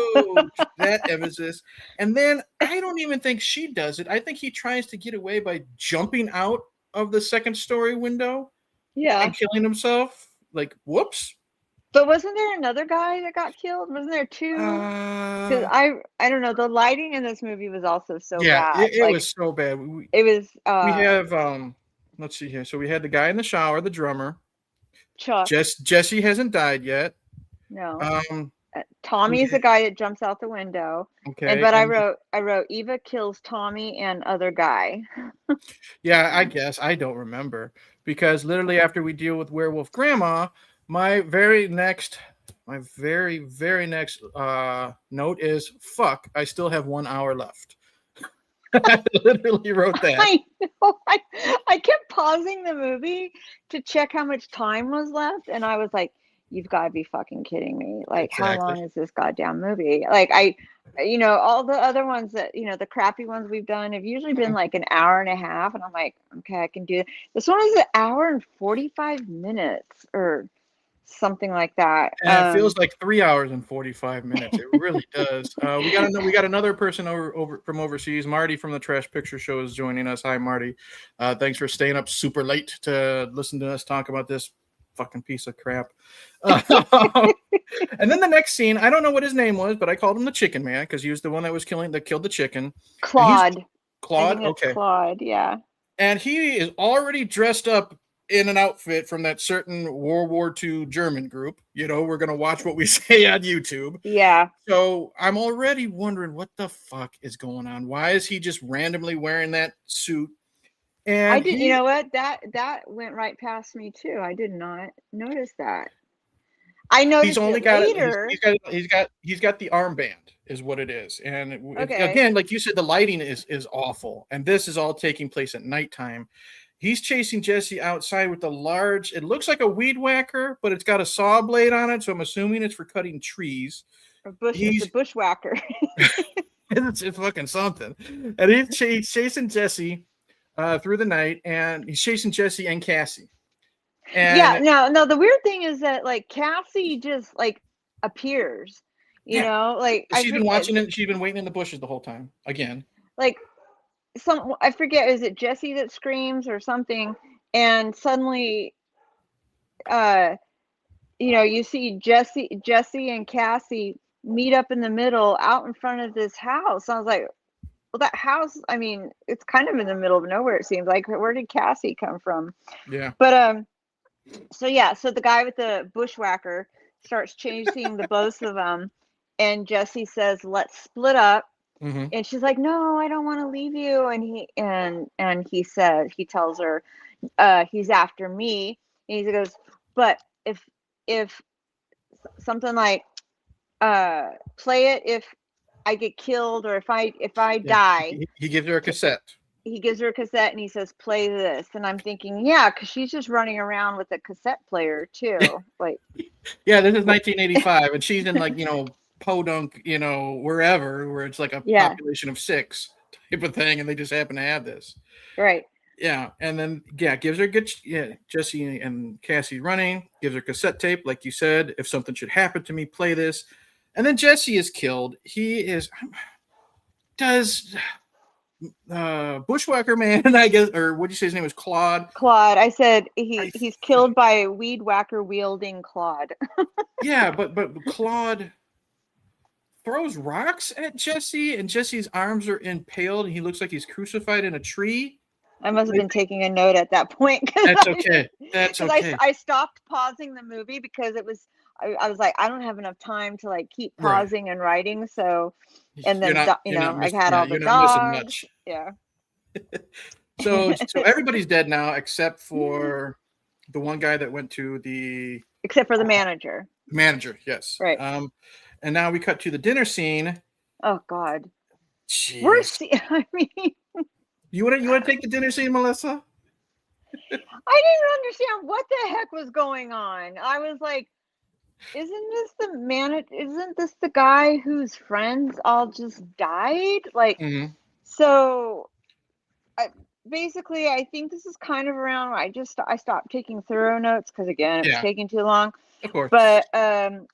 S1: that emphasis. And then I don't even think she does it. I think he tries to get away by jumping out of the second story window and killing himself. Like, whoops.
S2: But wasn't there another guy that got killed? Wasn't there two? Because I don't know. The lighting in this movie was also so bad.
S1: It was so bad.
S2: It was.
S1: We have let's see here. So we had the guy in the shower, the drummer.
S2: Chuck.
S1: Jesse hasn't died yet.
S2: No. Tommy's the guy that jumps out the window.
S1: Okay.
S2: But I wrote Eva kills Tommy and other guy.
S1: Yeah, I guess I don't remember, because literally after we deal with werewolf grandma, my very next note is fuck. I still have 1 hour left. I literally wrote that.
S2: I know. I kept pausing the movie to check how much time was left, and I was like, "You've got to be fucking kidding me! Like, How long is this goddamn movie?" Like, all the other ones that the crappy ones we've done have usually been like an hour and a half, and I'm like, okay, I can do it. This one is an hour and 45 minutes or something like that.
S1: And it feels like 3 hours and 45 minutes. It really does. We got another person over from overseas. Marty from the Trash Picture Show is joining us. Hi, Marty. Thanks for staying up super late to listen to us talk about this fucking piece of crap. And then the next scene, I don't know what his name was, but I called him the Chicken Man because he was the one that killed the chicken.
S2: Claude.
S1: Okay.
S2: Claude, yeah.
S1: And he is already dressed up in an outfit from that certain World War II German group. We're going to watch what we say on YouTube.
S2: Yeah.
S1: So I'm already wondering what the fuck is going on. Why is he just randomly wearing that suit? And
S2: I did. You know what? That went right past me too. I did not notice that. I noticed
S1: he's only
S2: it
S1: got
S2: later.
S1: He's got the armband is what it is. And again, like you said, the lighting is awful. And this is all taking place at nighttime. He's chasing Jesse outside with it looks like a weed whacker, but it's got a saw blade on it. So I'm assuming it's for cutting trees.
S2: It's a bushwhacker.
S1: It's fucking something. And he's chasing Jesse through the night, and he's chasing Jesse and Cassie. And
S2: no, the weird thing is that like Cassie just like appears, like
S1: she's been watching it. She's been waiting in the bushes the whole time. Again,
S2: like I forget, is it Jesse that screams or something? And suddenly, you see Jesse and Cassie meet up in the middle out in front of this house. I was like, well, that house, I mean, it's kind of in the middle of nowhere, it seems like. Where did Cassie come from?
S1: Yeah.
S2: But so the guy with the bushwhacker starts chasing the both of them, and Jesse says, "Let's split up."
S1: Mm-hmm.
S2: And she's like, "No, I don't want to leave you." And he tells her, he's after me. And he goes, "But if something like, play it if I get killed or if I die."
S1: He gives her a cassette.
S2: He gives her a cassette and he says, "Play this." And I'm thinking, yeah, because she's just running around with a cassette player too. Like,
S1: yeah, this is 1985, and she's in like Podunk, wherever, where it's like a population of 6 type of thing, and they just happen to have this.
S2: Right.
S1: Yeah, and then gives her Jesse and Cassie running, gives her cassette tape, like you said. If something should happen to me, play this. And then Jesse is killed. Bushwhacker Man, I guess, or what did you say his name was? Claude.
S2: I said he's killed by a weed whacker wielding Claude.
S1: Yeah, but Claude throws rocks at Jesse, and Jesse's arms are impaled, and he looks like he's crucified in a tree.
S2: I must have been taking a note at that point.
S1: That's okay. That's okay.
S2: I stopped pausing the movie because it was. I was like, I don't have enough time to like keep pausing and writing. So, and then I had all the dogs. Yeah.
S1: So everybody's dead now except for the one guy that went to the.
S2: Except for the manager.
S1: Manager, yes.
S2: Right.
S1: And now we cut to the dinner scene.
S2: Oh God.
S1: Jeez.
S2: I mean,
S1: You want to take the dinner scene, Melissa?
S2: I didn't understand what the heck was going on. I was like, isn't this the guy whose friends all just died? Like,
S1: Mm-hmm.
S2: so basically, I think this is kind of around where I stopped taking thorough notes because again, it was
S1: Yeah,
S2: taking too long.
S1: of course.
S2: But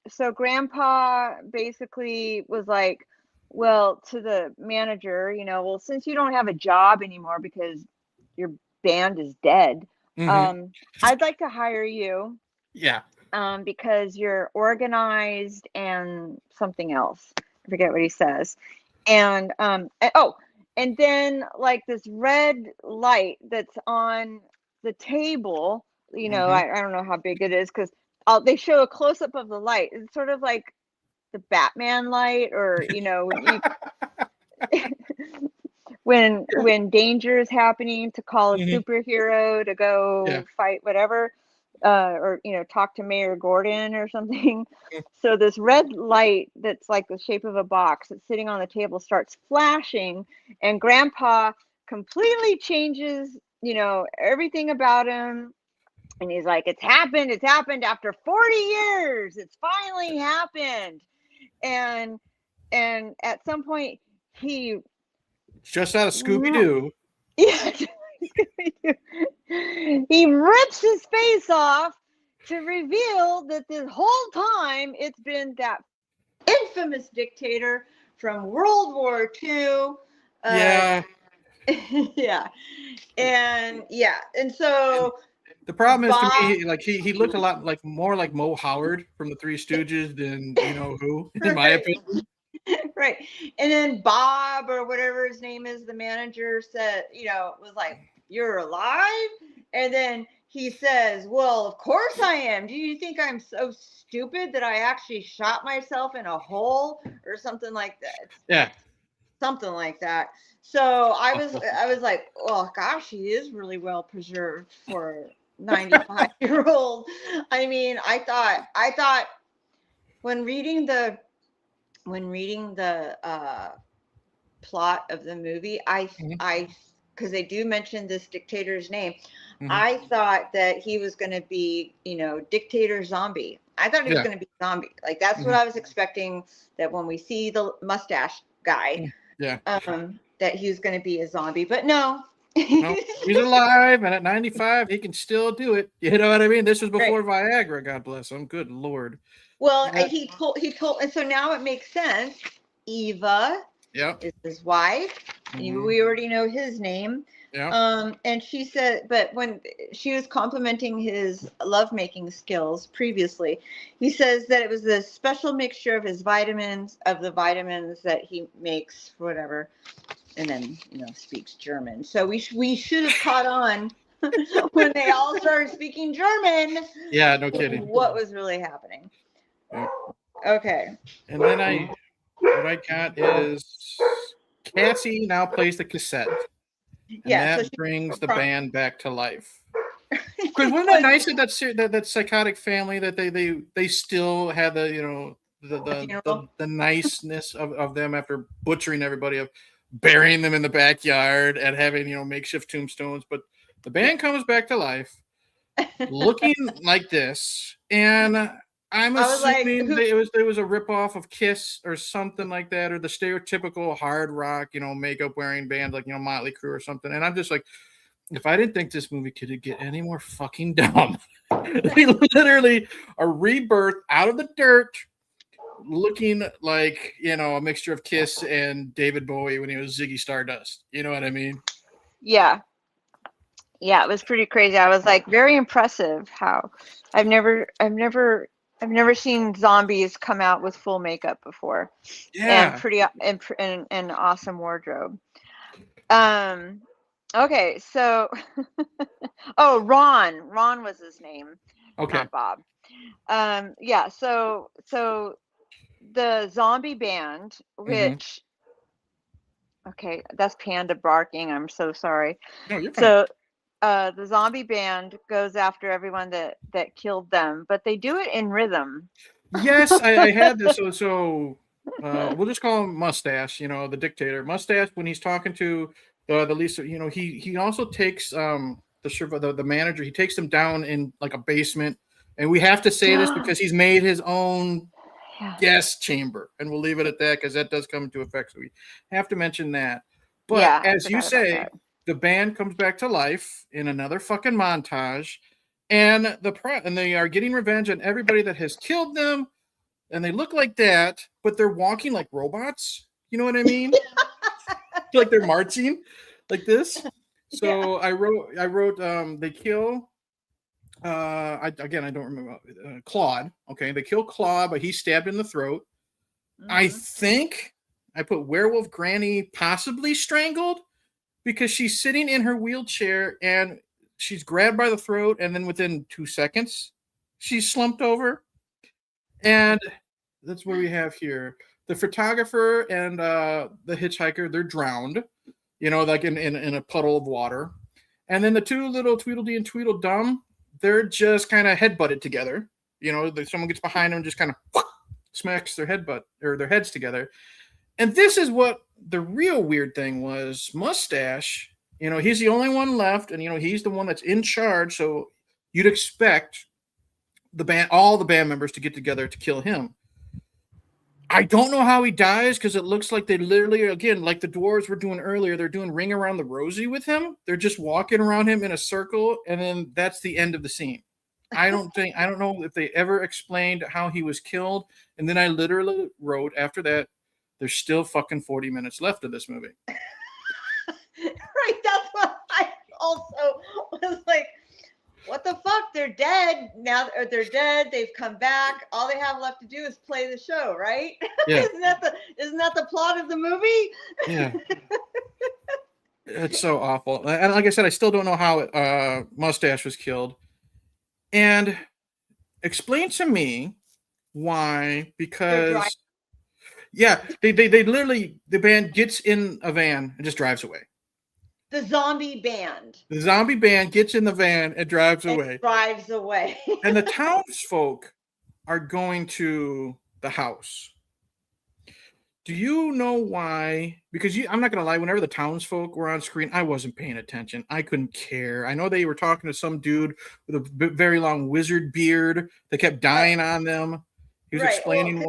S2: so Grandpa basically was like, well, to the manager, well, since you don't have a job anymore because your band is dead,
S1: Mm-hmm.
S2: I'd like to hire you
S1: Yeah.
S2: because you're organized and something else. I forget what he says. And and then like this red light that's on the table,
S1: Mm-hmm.
S2: I don't know how big it is because they show a close up of the light. It's sort of like the Batman light, or when danger is happening, to call a
S1: Mm-hmm.
S2: superhero to
S1: Yeah.
S2: go fight whatever, or talk to Mayor Gordon or something. So this red light that's like the shape of a box that's sitting on the table starts flashing, and Grandpa completely changes everything about him. And he's like, it's happened after 40 years, it's finally happened. And at some point he
S1: Just out of Scooby Doo.
S2: yeah, he rips his face off to reveal that this whole time it's been that infamous dictator from World War II.
S1: Yeah.
S2: Yeah. And so
S1: The problem is to
S2: Bob,
S1: me, like he looked a lot like more like Mo Howard from the Three Stooges than you know who, in my
S2: right,
S1: opinion.
S2: right. And then Bob, or whatever his name is, the manager, said, was like, you're alive? And then he says, well, of course I am. Do you think I'm so stupid that I actually shot myself in a hole or something like that?
S1: Yeah.
S2: Something like that. So I was like, oh gosh, he is really well preserved for 95-year-old. I mean, I thought when reading the plot of the movie,
S1: Mm-hmm.
S2: I because they do mention this dictator's name,
S1: Mm-hmm.
S2: I thought that he was going to be, dictator zombie. I thought he was
S1: Yeah.
S2: going to be zombie. Like that's what
S1: Mm-hmm.
S2: I was expecting. That when we see the mustache guy,
S1: Yeah.
S2: that he was going to be a zombie, but no.
S1: No, he's alive, and at 95, he can still do it. You know what I mean? This was
S2: Right.
S1: before Viagra. God bless him. Good Lord.
S2: Well,
S1: Yeah.
S2: he told, and so now it makes sense. Eva
S1: Yep.
S2: is his wife.
S1: Mm-hmm.
S2: We already know his name.
S1: Yep.
S2: And she said, but when she was complimenting his lovemaking skills previously, he says that it was a special mixture of the vitamins that he makes, whatever, and then speaks German. So we should have caught on when they all started speaking German.
S1: Yeah. No kidding.
S2: What was really happening?
S1: Yep.
S2: Okay.
S1: And then what I got is Cassie now plays the cassette, and
S2: Yeah. So
S1: that brings the band back to life. Because wasn't it nice that psychotic family that they still had the niceness of them after butchering everybody, of burying them in the backyard and having makeshift tombstones, but the band comes back to life looking like this, and I'm
S2: I was like,
S1: assuming it was a ripoff of Kiss or something like that, or the stereotypical hard rock makeup wearing band like Motley Crue or something, and I'm just like, if I didn't think this movie could get any more fucking dumb, they literally a rebirth out of the dirt, looking like a mixture of Kiss and David Bowie when he was Ziggy Stardust. You know what I mean?
S2: yeah, it was pretty crazy. I was like, very impressive how I've never seen zombies come out with full makeup before.
S1: Yeah.
S2: And pretty and awesome wardrobe. Okay, so Ron was his name,
S1: Okay.
S2: not Bob. Yeah, so the zombie band, which okay, that's Panda barking. I'm so sorry.
S1: No, you're fine.
S2: So the zombie band goes after everyone that killed them, but they do it in rhythm.
S1: Yes, I had this. We'll just call him Mustache. The dictator. Mustache, when he's talking to the Lisa, he also takes the manager. He takes them down in like a basement, and we have to say this because he's made his own
S2: Yeah.
S1: gas chamber, and we'll leave it at that because that does come into effect. So we have to mention that. But
S2: Yeah, I
S1: as you
S2: forgot about
S1: say,
S2: that.
S1: the band comes back to life in another fucking montage, and they are getting revenge on everybody that has killed them, and they look like that, but they're walking like robots. You know what I mean? Like they're marching like this.
S2: Yeah.
S1: So I wrote they kill I don't remember Claude. Okay, they kill Claude, but he's stabbed in the throat. I
S2: Hmm.
S1: think I put werewolf Granny possibly strangled because she's sitting in her wheelchair and she's grabbed by the throat, and then within 2 seconds, she's slumped over. And that's what we have here. The photographer and the hitchhiker, they're drowned, like in a puddle of water. And then the two little Tweedledee and Tweedledum, they're just kind of headbutted together. Someone gets behind them and just kind of smacks their headbutt or their heads together. And this is what the real weird thing was. Mustache, he's the only one left, and he's the one that's in charge. So you'd expect all the band members to get together to kill him. I don't know how he dies because it looks like they literally, again, like the dwarves were doing earlier, they're doing Ring Around the Rosie with him. They're just walking around him in a circle, and then that's the end of the scene. I don't know if they ever explained how he was killed. And then I literally wrote after that, there's still fucking 40 minutes left of this movie.
S2: Right, that's what I also was like, what the fuck? They're dead now, or they're dead. They've come back. All they have left to do is play the show, right?
S1: Yeah.
S2: isn't that the plot of the movie?
S1: Yeah. It's so awful. And like I said, I still don't know how Mustache was killed. And explain to me why, because yeah, they literally, the band gets in a van and just drives away.
S2: The zombie band.
S1: The zombie band gets in the van and drives
S2: And
S1: away.
S2: drives away.
S1: And the townsfolk are going to the house. Do you know why? Because I'm not going to lie, whenever the townsfolk were on screen, I wasn't paying attention. I couldn't care. I know they were talking to some dude with a very long wizard beard that kept dying on them. He was explaining.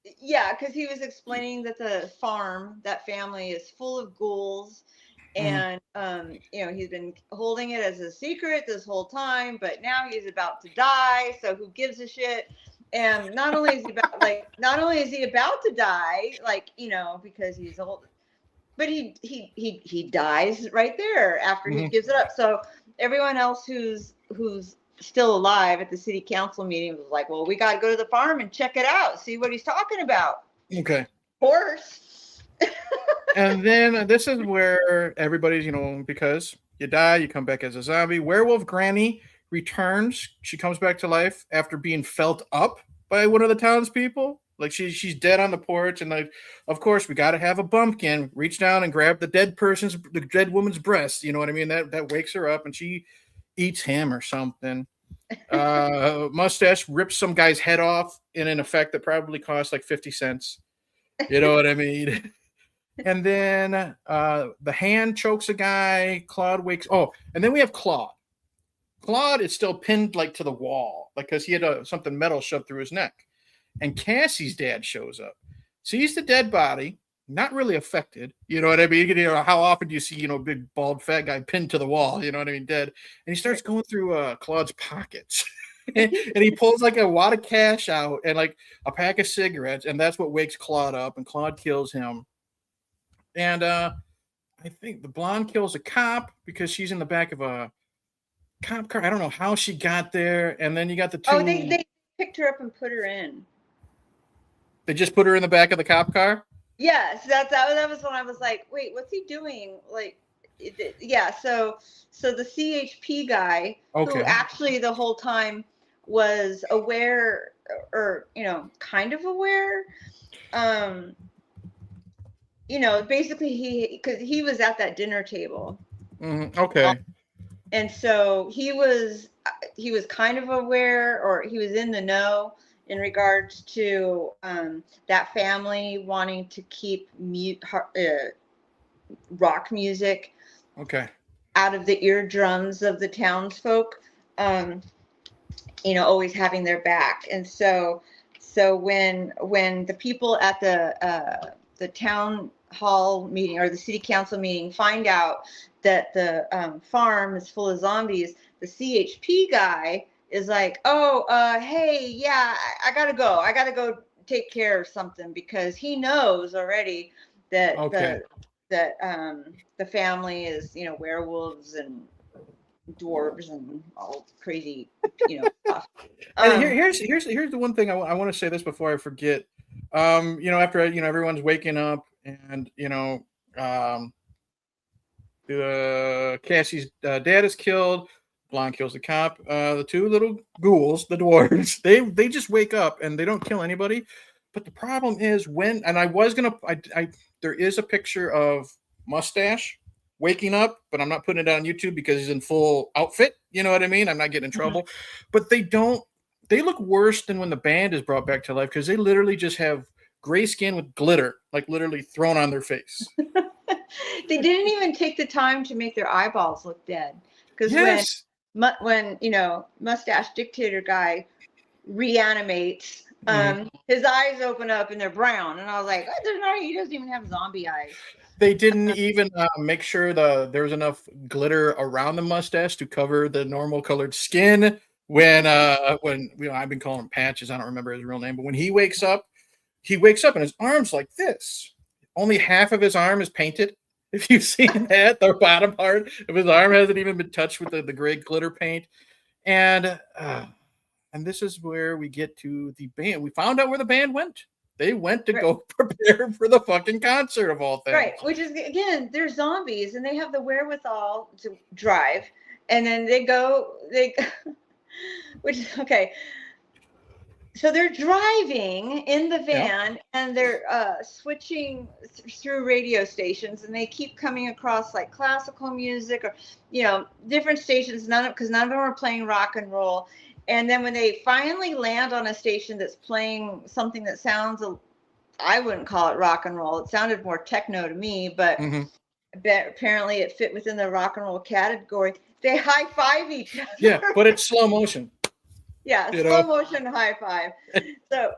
S2: Because he was explaining that the farm, that family, is full of ghouls. And he's been holding it as a secret this whole time, but now he's about to die, so who gives a shit? And not only is he about to die, because he's old, but he dies right there after he gives it up. So everyone else who's still alive at the city council meeting was like, well, we got to go to the farm and check it out, see what he's talking about.
S1: Okay.
S2: Of course.
S1: And then this is where everybody's, because you die, you come back as a zombie. Werewolf Granny returns. She comes back to life after being felt up by one of the townspeople. Like she's dead on the porch, and like, of course, we got to have a bumpkin reach down and grab the dead woman's breast. You know what I mean? That wakes her up, and she eats him or something. Mustache rips some guy's head off in an effect that probably cost like 50 cents. You know what I mean? And then the hand chokes a guy. Claude wakes. Oh, and then we have Claude. Claude is still pinned like to the wall, like because he had something metal shoved through his neck. And Cassie's dad shows up, sees the dead body, not really affected. You know what I mean? How often do you see big bald fat guy pinned to the wall? You know what I mean? Dead. And he starts going through Claude's pockets. And he pulls like a wad of cash out and like a pack of cigarettes, and that's what wakes Claude up, and Claude kills him. And I think the blonde kills a cop because she's in the back of a cop car. I don't know how she got there. And then you got the two.
S2: Oh, they picked her up and put her in.
S1: They just put her in the back of the cop car?
S2: Yes, that was when I was like, wait, what's he doing? Like, yeah. So the CHP guy, who actually the whole time was aware, or kind of aware. Basically because he was at that dinner table.
S1: Okay.
S2: And so he was kind of aware, or he was in the know, in regards to that family wanting to keep rock music
S1: Okay.
S2: out of the eardrums of the townsfolk. Always having their back. And so when the people at the town hall meeting or the city council meeting find out that the farm is full of zombies, the CHP guy is like, oh, hey, yeah, I gotta go take care of something, because he knows already that
S1: Okay.
S2: the family is, werewolves and dwarves and all crazy, stuff.
S1: And here's the one thing I want to say this before I forget. After everyone's waking up, and Cassie's dad is killed. Blonde kills the cop. The two little ghouls, the dwarves, they just wake up and they don't kill anybody. But the problem is there is a picture of Mustache waking up, but I'm not putting it on YouTube because he's in full outfit. You know what I mean? I'm not getting in trouble. But they look worse than when the band is brought back to life, because they literally just have gray skin with glitter, like literally thrown on their face.
S2: They didn't even take the time to make their eyeballs look dead. Because
S1: yes.
S2: when Mustache Dictator guy reanimates, his eyes open up and they're brown, and I was like, he doesn't even have zombie eyes.
S1: They didn't even make sure there was enough glitter around the mustache to cover the normal colored skin. When I've been calling him Patches, I don't remember his real name, but when he wakes up and his arm's like this. Only half of his arm is painted. If you've seen that, the bottom part of his arm hasn't even been touched with the gray glitter paint. And this is where we get to the band. We found out where the band went. They went to go prepare for the fucking concert, of all things.
S2: Right, which is, again, they're zombies and they have the wherewithal to drive. And then which is okay. So they're driving in the van, and they're switching through radio stations, and they keep coming across like classical music or, different stations, because none of them are playing rock and roll. And then when they finally land on a station that's playing something that sounds, I wouldn't call it rock and roll. It sounded more techno to me, but apparently it fit within the rock and roll category. They high-five each other.
S1: Yeah, but it's slow motion.
S2: Yeah, slow motion high five. So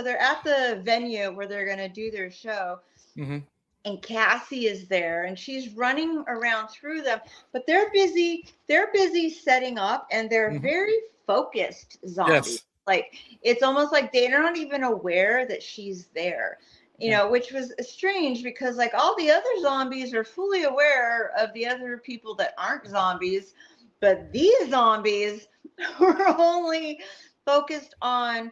S2: they're at the venue where they're gonna do their show, and Cassie is there, and she's running around through them, but they're busy setting up, and they're very focused zombies.
S1: Yes.
S2: Like, it's almost like they're not even aware that she's there. Which was strange, because like all the other zombies are fully aware of the other people that aren't zombies. But these zombies were only focused on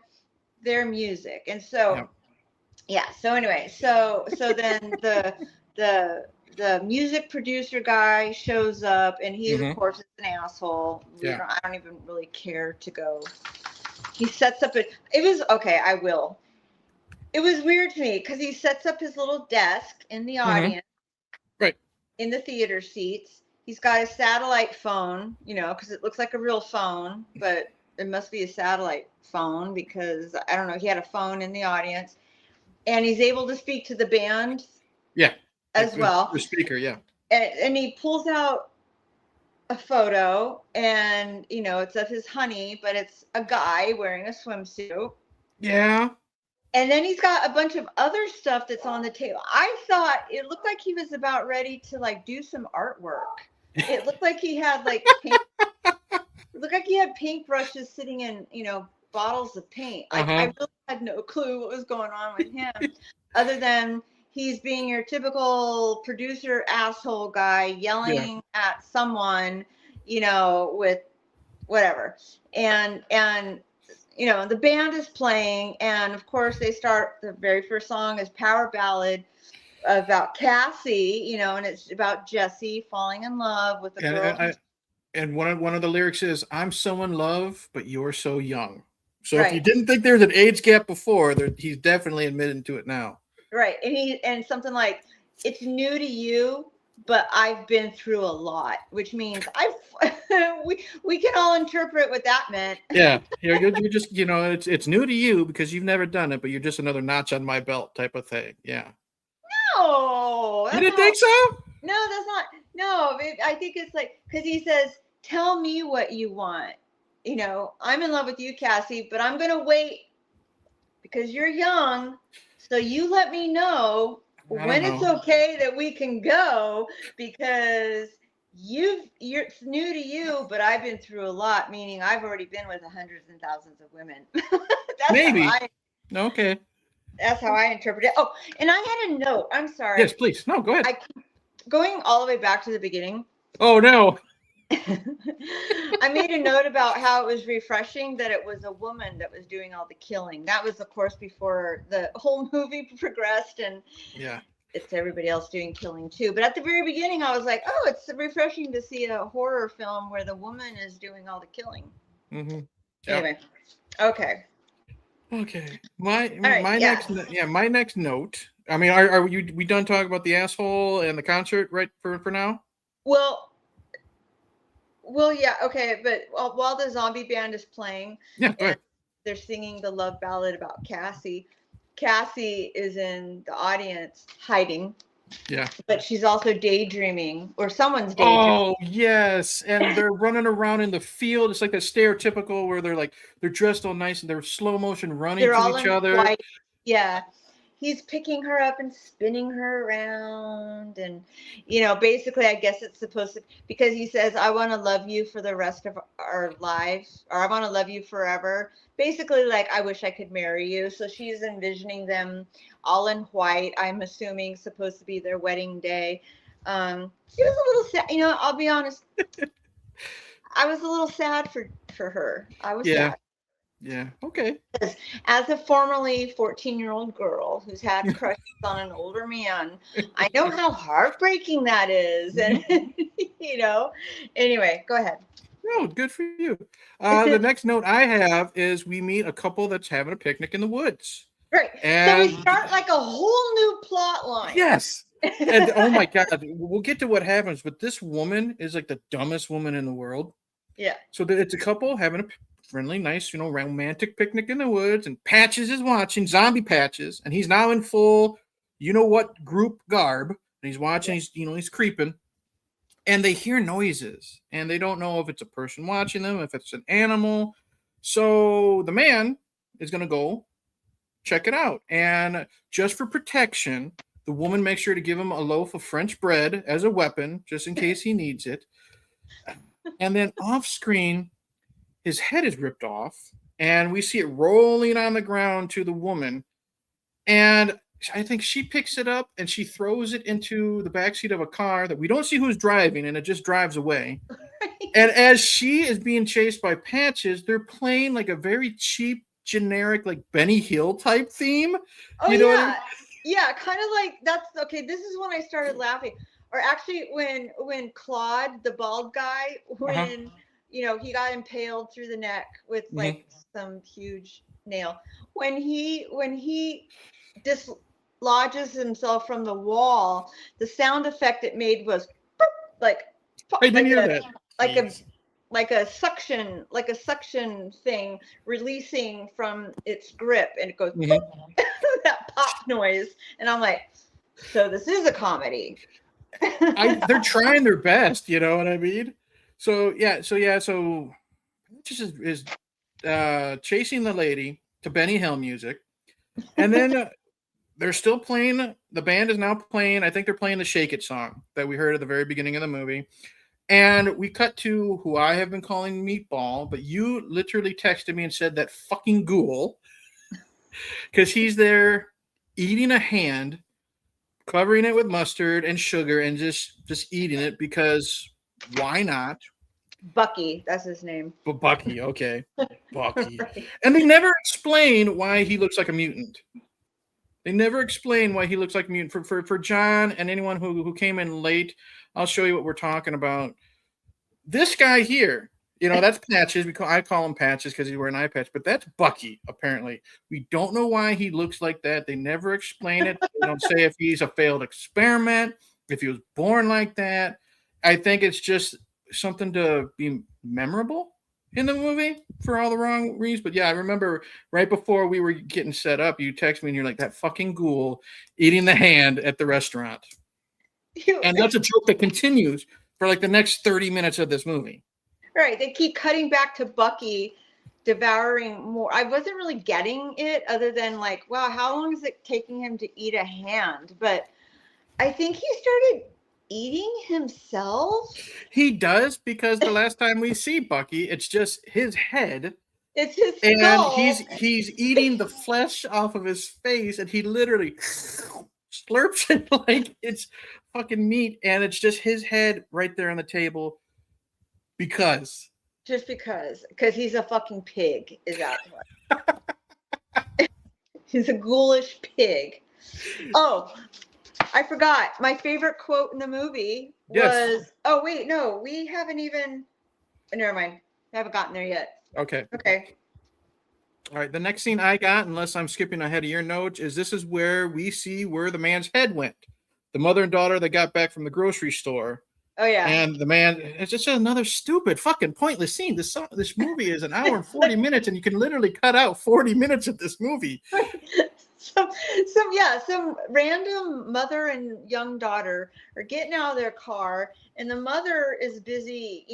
S2: their music. And so, so anyway, so then the music producer guy shows up, and he, of course, is an asshole. I don't even really care to go. He sets up it was weird to me, because he sets up his little desk in the audience,
S1: right,
S2: in the theater seats. He's got a satellite phone, because it looks like a real phone, but it must be a satellite phone, because I don't know, he had a phone in the audience, and he's able to speak to the band as well.
S1: The speaker,
S2: and he pulls out a photo, and it's of his honey, but it's a guy wearing a swimsuit.
S1: Yeah.
S2: And then he's got a bunch of other stuff that's on the table. I thought it looked like he was about ready to like do some artwork. It looked like he had like paint. It looked like he had paintbrushes sitting in, bottles of paint. Like, I really had no clue what was going on with him, other than he's being your typical producer asshole guy yelling at someone, with whatever. And the band is playing, and of course they start, the very first song is Power Ballad about Cassie, and it's about Jesse falling in love with a girl.
S1: And one of the lyrics is, "I'm so in love, but you're so young." So if you didn't think there was an age gap before, he's definitely admitting to it now.
S2: Right, and something like, "It's new to you, but I've been through a lot," which means I've we can all interpret what that meant.
S1: Yeah, you're just it's new to you because you've never done it, but you're just another notch on my belt type of thing. Yeah.
S2: No,
S1: You
S2: that's
S1: didn't
S2: not.
S1: think so?
S2: No, that's not. No, I think it's like because he says, "Tell me what you want." I'm in love with you, Cassie, but I'm gonna wait because you're young. So you let me know
S1: I don't
S2: when it's
S1: know.
S2: okay that we can go because it's new to you, but I've been through a lot, meaning I've already been with hundreds and thousands of women. that's how
S1: Maybe.
S2: I
S1: Okay.
S2: that's how I interpret it. Oh, and I had a note. I'm
S1: Yes,
S2: sorry.
S1: please. No, go ahead.
S2: Going all the way back to the beginning.
S1: Oh no.
S2: I made a note about how it was refreshing that it was a woman that was doing all the killing. That was, of course, before the whole movie progressed, and
S1: Yeah.
S2: it's everybody else doing killing too. But at the very beginning, I was like, oh, it's refreshing to see a horror film where the woman is doing all the killing.
S1: Mm-hmm.
S2: Anyway, okay.
S1: Okay. My
S2: All right,
S1: my
S2: yeah.
S1: my next note. I mean, are we done talking about the asshole and the concert right for now?
S2: Well, yeah, okay. But while the zombie band is playing
S1: Yeah, go
S2: and
S1: ahead.
S2: they're singing the love ballad about Cassie, Cassie is in the audience hiding.
S1: Yeah.
S2: But she's also daydreaming, or someone's daydreaming.
S1: Oh yes, and they're running around in the field. It's like a stereotypical where they're dressed all nice and they're slow motion running
S2: They're
S1: to
S2: all
S1: each
S2: in
S1: other.
S2: white. Yeah. He's picking her up and spinning her around. And, basically, I guess it's supposed to, because he says, I want to love you for the rest of our lives, or I want to love you forever. Basically, like, I wish I could marry you. So she's envisioning them all in white. I'm assuming supposed to be their wedding day. It was a little sad. I'll be honest. I was a little sad for her. I was
S1: Yeah.
S2: sad.
S1: Yeah. Okay.
S2: As a formerly 14-year-old girl who's had crushes on an older man, I know how heartbreaking that is. And, anyway, go ahead.
S1: Oh, good for you. The next note I have is we meet a couple that's having a picnic in the woods.
S2: Great. So we start like a whole new plot line.
S1: Yes. And oh my God, we'll get to what happens, but this woman is like the dumbest woman in the world.
S2: Yeah.
S1: So it's a couple having a friendly, nice, romantic picnic in the woods, and Patches is watching, zombie Patches, and he's now in full, group garb, and he's watching, he's creeping, and they hear noises, and they don't know if it's a person watching them, if it's an animal. So the man is going to go check it out, and just for protection, the woman makes sure to give him a loaf of French bread as a weapon, just in case he needs it. And then off screen, his head is ripped off, and we see it rolling on the ground to the woman. And I think she picks it up and she throws it into the backseat of a car that we don't see who's driving, and it just drives away. And as she is being chased by Patches, they're playing like a very cheap, generic, like Benny Hill type theme.
S2: Oh,
S1: you know
S2: yeah.
S1: what I mean?
S2: Yeah, kind of like that's okay. This is when I started laughing. Or actually, when Claude, the bald guy, when he got impaled through the neck with like some huge nail. When he dislodges himself from the wall, the sound effect it made was like
S1: I didn't hear that.
S2: Like a suction thing releasing from its grip, and it goes that pop noise, and I'm like, so this is a comedy.
S1: They're trying their best, you know what I mean? So just is chasing the lady to Benny Hill music, and then they're still playing. The band is now playing. I think they're playing the "Shake It" song that we heard at the very beginning of the movie. And we cut to who I have been calling Meatball, but you literally texted me and said that fucking ghoul, because he's there eating a hand, covering it with mustard and sugar, and just eating it because why not?
S2: Bucky, that's his name.
S1: But Bucky, okay, Bucky. And they never explain why he looks like a mutant. They never explain why he looks like a mutant. For John and anyone who came in late, I'll show you what we're talking about. This guy here, that's Patches. I call him Patches because he's wearing an eye patch, but that's Bucky, apparently. We don't know why he looks like that. They never explain it. They don't say if he's a failed experiment, if he was born like that. I think it's just something to be memorable in the movie for all the wrong reasons. But yeah, I remember right before we were getting set up, you text me and you're like, that fucking ghoul eating the hand at the restaurant. And that's a joke that continues for like the next 30 minutes of this movie.
S2: Right. They keep cutting back to Bucky devouring more. I wasn't really getting it other than like, wow, how long is it taking him to eat a hand? But I think he started eating himself.
S1: He does, because the last time we see Bucky, it's just his head.
S2: It's his
S1: and
S2: skull.
S1: he's eating the flesh off of his face, and he literally slurps it like it's fucking meat, and it's just his head right there on the table. Because
S2: he's a fucking pig. Is that what? He's a ghoulish pig. Oh, I forgot. My favorite quote in the movie was, oh, wait, no, we haven't even, never mind. I haven't gotten there yet.
S1: Okay. All right. The next scene I got, unless I'm skipping ahead of your notes, is this is where we see where the man's head went. The mother and daughter that got back from the grocery store.
S2: Oh, yeah.
S1: And the man, it's just another stupid, fucking pointless scene. This movie is an hour and 40 minutes, and you can literally cut out 40 minutes of this movie.
S2: Some random mother and young daughter are getting out of their car, and the mother is busy,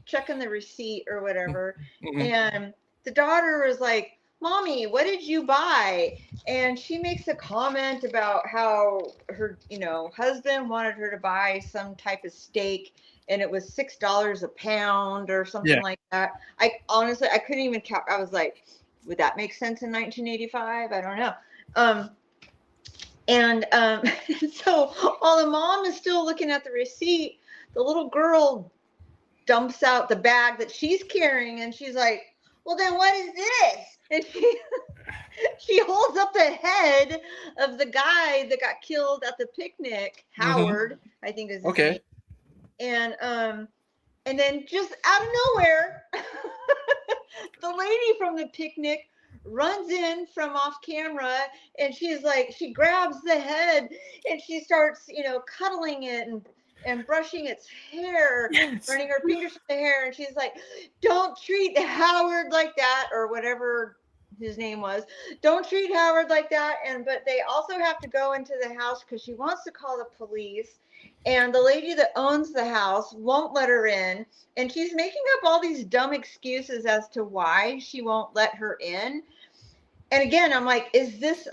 S2: checking the receipt or whatever. Mm-hmm. And the daughter is like, Mommy, what did you buy? And she makes a comment about how her, husband wanted her to buy some type of steak, and it was $6 a pound or something like that. I honestly, I couldn't even count. I was like, would that make sense in 1985? I don't know. So while the mom is still looking at the receipt, the little girl dumps out the bag that she's carrying, and she's like, well, then what is this? And she holds up the head of the guy that got killed at the picnic, Howard, I think is his name. And then just out of nowhere, the lady from the picnic runs in from off camera, and she's like, she grabs the head and she starts, cuddling it and brushing its hair, running her fingers through the hair, and she's like, don't treat Howard like that, or whatever his name was. Don't treat Howard like that. But they also have to go into the house because she wants to call the police, and the lady that owns the house won't let her in, and she's making up all these dumb excuses as to why she won't let her in. And again, I'm like, is this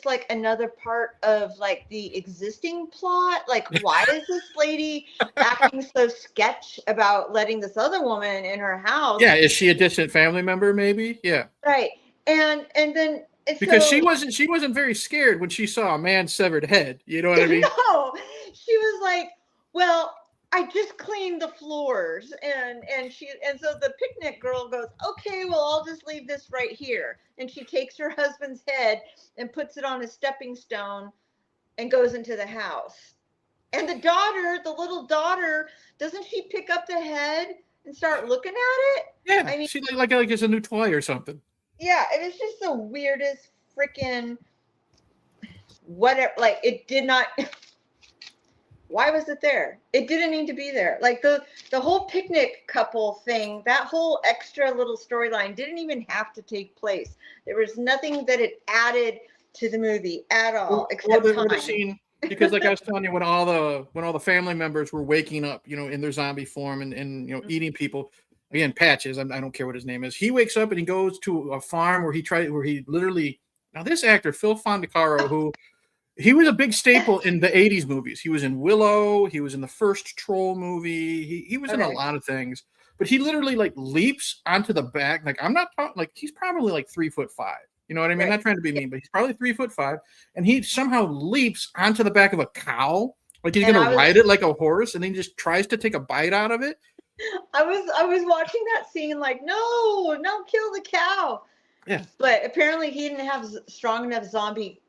S2: like another part of like the existing plot? Like, why is this lady acting so sketch about letting this other woman in her house?
S1: Yeah, is she a distant family member? Maybe. Yeah.
S2: Right. And then
S1: because she wasn't very scared when she saw a man's severed head. You know what I mean?
S2: No, she was like, well, I just cleaned the floors, and so the picnic girl goes, okay, well, I'll just leave this right here. And she takes her husband's head and puts it on a stepping stone and goes into the house. And the little daughter, doesn't she pick up the head and start looking at it?
S1: Yeah, I mean, she like it's a new toy or something.
S2: Yeah, it was just the weirdest freaking whatever. Like, it did not. Why was it there? It didn't need to be there. Like the whole picnic couple thing, that whole extra little storyline didn't even have to take place. There was nothing that it added to the movie at all, except
S1: the scene. Because like I was telling you, when all the family members were waking up, in their zombie form and eating people. Again, Patches. I don't care what his name is. He wakes up and he goes to a farm where he literally. Now this actor Phil Fondacaro, who. He was a big staple in the 80s movies. He was in Willow. He was in the first Troll movie. He was in a lot of things. But he literally like leaps onto the back. Like I'm not talking like he's probably like 3'5". You know what I mean? Right. Not trying to be mean, but he's probably 3'5". And he somehow leaps onto the back of a cow. Like he's gonna ride it like a horse, and then he just tries to take a bite out of it.
S2: I was watching that scene like, no, kill the cow.
S1: Yeah.
S2: But apparently he didn't have strong enough zombie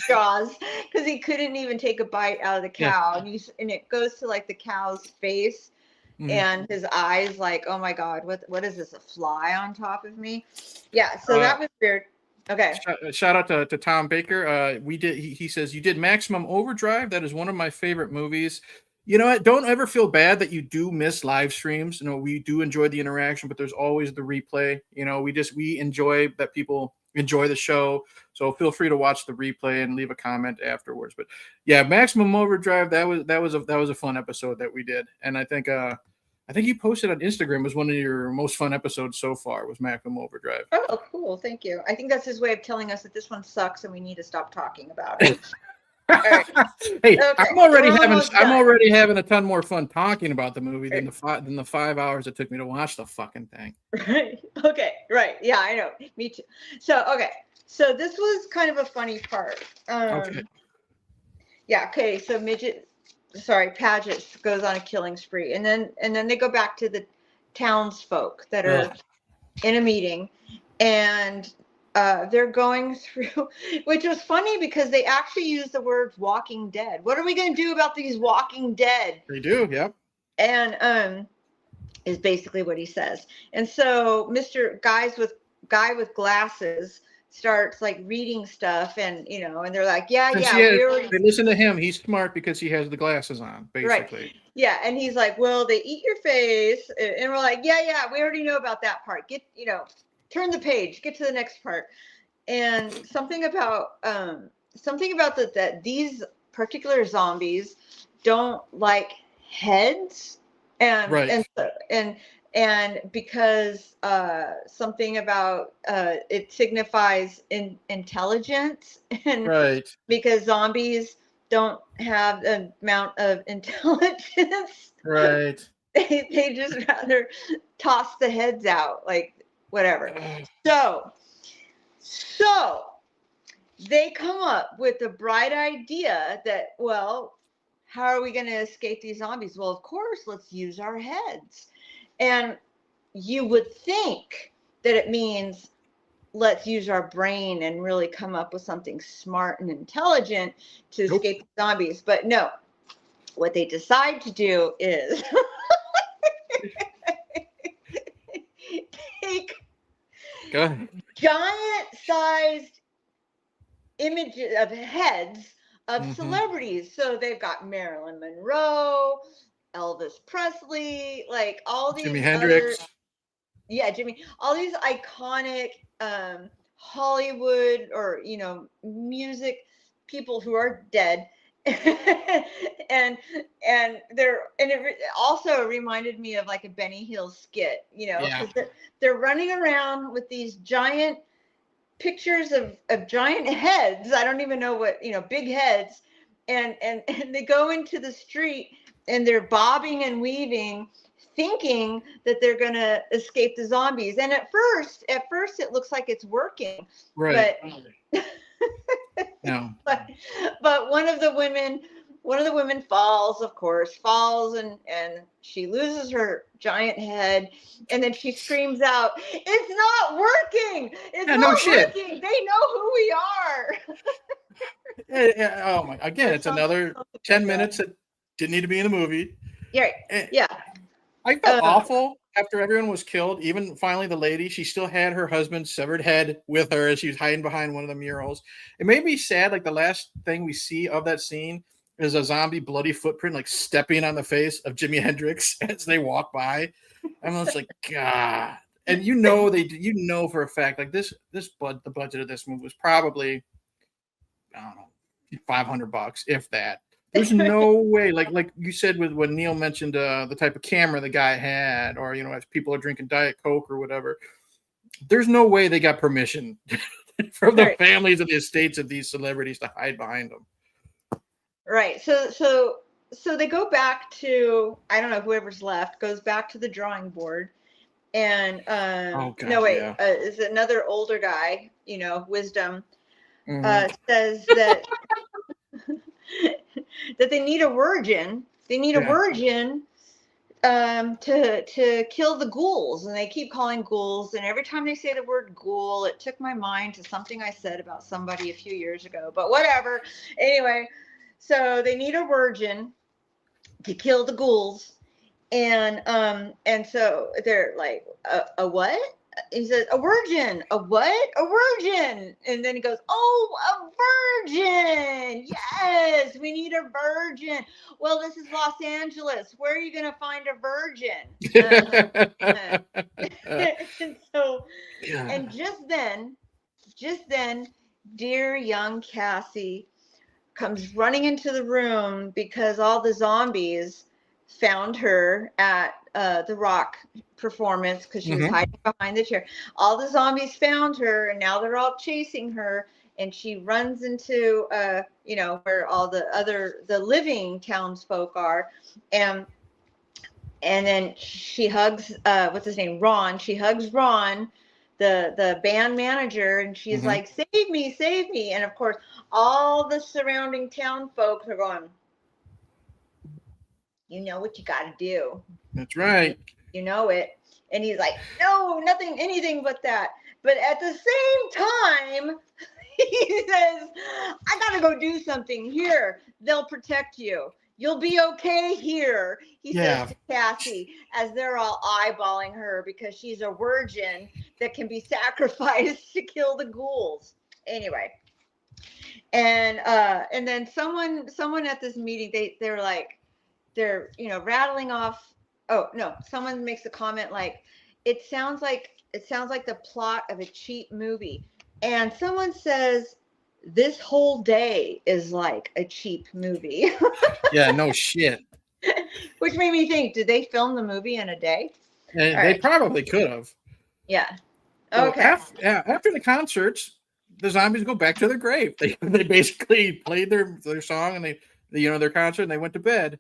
S2: jaws because he couldn't even take a bite out of the cow. Yeah. And it goes to like the cow's face and his eyes like, oh my God, what is this, a fly on top of me? Yeah, so that was weird. Okay.
S1: Shout out to Tom Baker. He says, you did Maximum Overdrive. That is one of my favorite movies. You know what? Don't ever feel bad that you do miss live streams. You know, we do enjoy the interaction, but there's always the replay. You know, we enjoy that people enjoy the show. So feel free to watch the replay and leave a comment afterwards. But yeah, Maximum Overdrive, that was a fun episode that we did. And I think you posted on Instagram was one of your most fun episodes so far was Maximum Overdrive.
S2: Oh, cool. Thank you. I think that's his way of telling us that this one sucks and we need to stop talking about it. Right.
S1: Hey,
S2: Okay,
S1: I'm already
S2: done.
S1: having a ton more fun talking about the movie than the 5 hours it took me to watch the fucking thing.
S2: Right. Okay. Right. Yeah, I know. Me too. So So this was kind of a funny part.
S1: Okay.
S2: Yeah. Okay. So Paget goes on a killing spree, and then they go back to the townsfolk that are in a meeting, and they're going through, which was funny because they actually use the words Walking Dead. What are we going to do about these Walking Dead?
S1: They do, yep.
S2: And is basically what he says. And so Guy with glasses starts like reading stuff, and and they're like,
S1: they listen to him. He's smart because he has the glasses on, basically.
S2: Right. Yeah, and he's like, well, they eat your face, and we're like, yeah, we already know about that part. Turn the page, get to the next part. And something about that these particular zombies don't like heads, and
S1: right.
S2: and because something about it signifies intelligence, and
S1: right.
S2: because zombies don't have the amount of intelligence,
S1: right.
S2: they just rather toss the heads out, like whatever. So they come up with the bright idea that, well, how are we going to escape these zombies? Well, of course, let's use our heads. And you would think that it means let's use our brain and really come up with something smart and intelligent to escape the zombies. But no, what they decide to do is take giant-sized images of heads of celebrities. So they've got Marilyn Monroe, Elvis Presley, like all these
S1: Jimi Hendrix.
S2: All these iconic Hollywood or music people who are dead. and it also reminded me of like a Benny Hill skit, they're running around with these giant pictures of giant heads. I don't even know what, big heads, and they go into the street and they're bobbing and weaving, thinking that they're going to escape the zombies. And at first it looks like it's working,
S1: right?
S2: But
S1: no.
S2: But one of the women falls and she loses her giant head, and then she screams out, "It's not working! It's not working! They know who we are!"
S1: Oh my! Again, it's another 10 minutes that didn't need to be in the movie.
S2: Yeah, yeah.
S1: I felt awful after everyone was killed. Even finally, the lady, she still had her husband's severed head with her as she was hiding behind one of the murals. It made me sad. Like the last thing we see of that scene is a zombie bloody footprint, like stepping on the face of Jimi Hendrix as they walk by. I'm just like, God. And for a fact, like the budget of this movie was probably, I don't know, $500, if that. There's no way, like you said when Neil mentioned the type of camera the guy had, or as people are drinking Diet Coke or whatever, there's no way they got permission from the families and the estates of these celebrities to hide behind them.
S2: Right. So they go back to, I don't know, whoever's left goes back to the drawing board, and is another older guy, Wisdom, says that that they need a virgin. They need a virgin to kill the ghouls, and they keep calling ghouls. And every time they say the word ghoul, it took my mind to something I said about somebody a few years ago. But whatever. Anyway, so they need a virgin to kill the ghouls, and so they're like, a what? He says, a virgin. A what? A virgin. And then he goes, oh, a virgin. Yes. Angeles. We need a virgin. Well, this is Los Angeles. Where are you going to find a virgin? And so, and just then, dear young Cassie comes running into the room because all the zombies found her at the rock performance because she was hiding behind the chair. All the zombies found her, and now they're all chasing her. And she runs into, where all the living townsfolk are, and then she hugs, what's his name, Ron. She hugs Ron, the band manager, and she's like, "Save me, save me!" And of course, all the surrounding town folks are going, "You know what you got to do."
S1: That's right.
S2: You know it. And he's like, "No, nothing, anything but that." But at the same time, he says, "I got to go do something here. They'll protect you. You'll be okay here," he says to Cassie, as they're all eyeballing her because she's a virgin that can be sacrificed to kill the ghouls. Anyway, and then someone at this meeting, they're rattling off. Oh no, someone makes a comment like, it sounds like the plot of a cheap movie, and someone says, "This whole day is like a cheap movie."
S1: Yeah, no shit.
S2: Which made me think, did they film the movie in a day?
S1: They probably could have.
S2: Yeah.
S1: Okay. So after the concerts, the zombies go back to their grave. They basically played their song and they their concert, and they went to bed.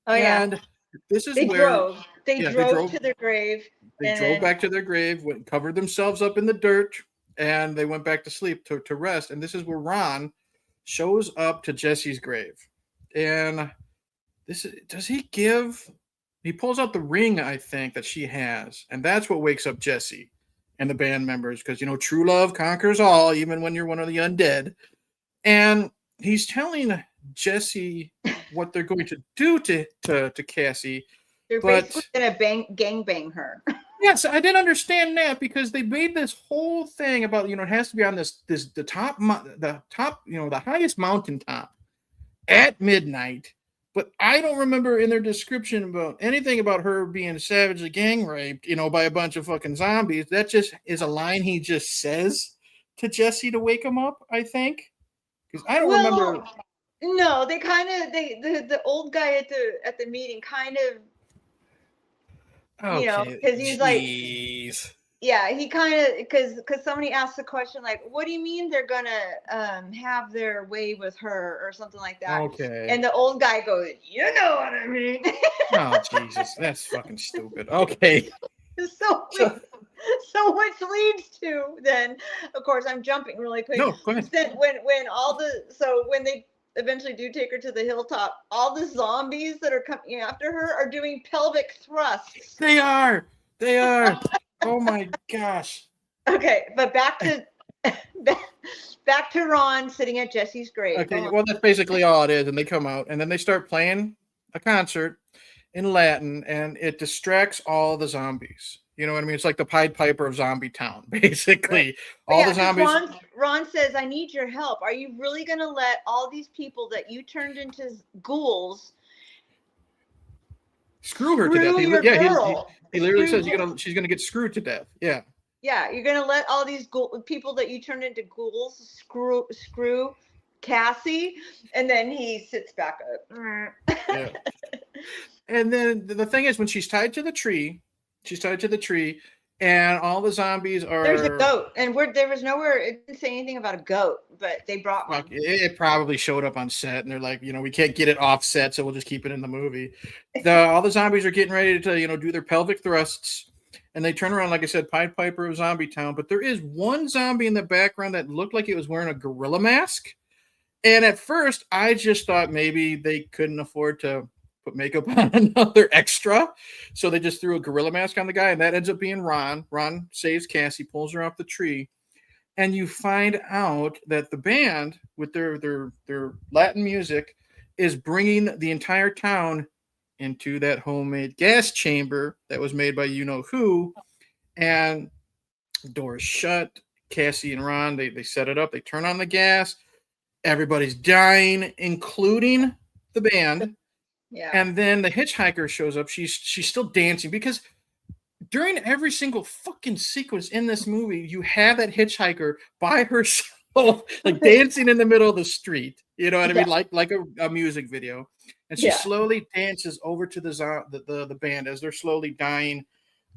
S2: Oh
S1: and
S2: yeah.
S1: This is
S2: they
S1: where
S2: drove. They drove to their grave.
S1: They drove back to their grave, covered themselves up in the dirt, and they went back to sleep to rest. And this is where Ron shows up to Jesse's grave. And he pulls out the ring, I think, that she has. And that's what wakes up Jesse and the band members, because, true love conquers all, even when you're one of the undead. And he's telling Jesse what they're going to do to Cassie.
S2: They're basically going to gangbang her.
S1: Yes, I didn't understand that, because they made this whole thing about, it has to be on the top, the highest mountaintop at midnight. But I don't remember in their description about anything about her being savagely gang raped, by a bunch of fucking zombies. That just is a line he just says to Jesse to wake him up, I think. Because I don't remember.
S2: No, they kind of the old guy at the meeting kind of, because he's like, yeah, he kind of, because somebody asked the question like, "What do you mean they're gonna have their way with her," or something like that.
S1: Okay.
S2: And the old guy goes, "You know what I mean."
S1: Oh Jesus, that's fucking stupid. Okay.
S2: So which leads to then, of course, I'm jumping really quick.
S1: No, go ahead.
S2: Then when they eventually do take her to the hilltop, all the zombies that are coming after her are doing pelvic thrusts.
S1: They are. Oh my gosh.
S2: Okay, but back to Ron sitting at Jesse's grave.
S1: Okay, well, that's basically all it is. And they come out, and then they start playing a concert in Latin, and it distracts all the zombies. You know what I mean? It's like the Pied Piper of Zombie Town, basically. Right. The zombies.
S2: Ron says, "I need your help. Are you really going to let all these people that you turned into ghouls
S1: screw her to death?" He literally says she's going to get screwed to death. Yeah.
S2: Yeah, you're going to let all these people that you turned into ghouls screw Cassie, and then he sits back up.
S1: Yeah. And then the thing is, when she's tied to the tree, and all the zombies are.
S2: There's a goat, and there was nowhere. It didn't say anything about a goat, but they brought one.
S1: It probably showed up on set, and they're like, we can't get it offset, so we'll just keep it in the movie. All the zombies are getting ready to, do their pelvic thrusts, and they turn around, like I said, Pied Piper of Zombie Town. But there is one zombie in the background that looked like it was wearing a gorilla mask, and at first, I just thought maybe they couldn't afford to put makeup on another extra, so they just threw a gorilla mask on the guy, and that ends up being Ron. Ron saves Cassie, pulls her off the tree, and you find out that the band with their Latin music is bringing the entire town into that homemade gas chamber that was made by who, and doors shut. Cassie and Ron, they set it up, they turn on the gas, everybody's dying, including the band.
S2: Yeah.
S1: And then the hitchhiker shows up. She's still dancing because during every single fucking sequence in this movie, you have that hitchhiker by herself, like dancing in the middle of the street. You know what I mean? Like a music video. And she slowly dances over to the band as they're slowly dying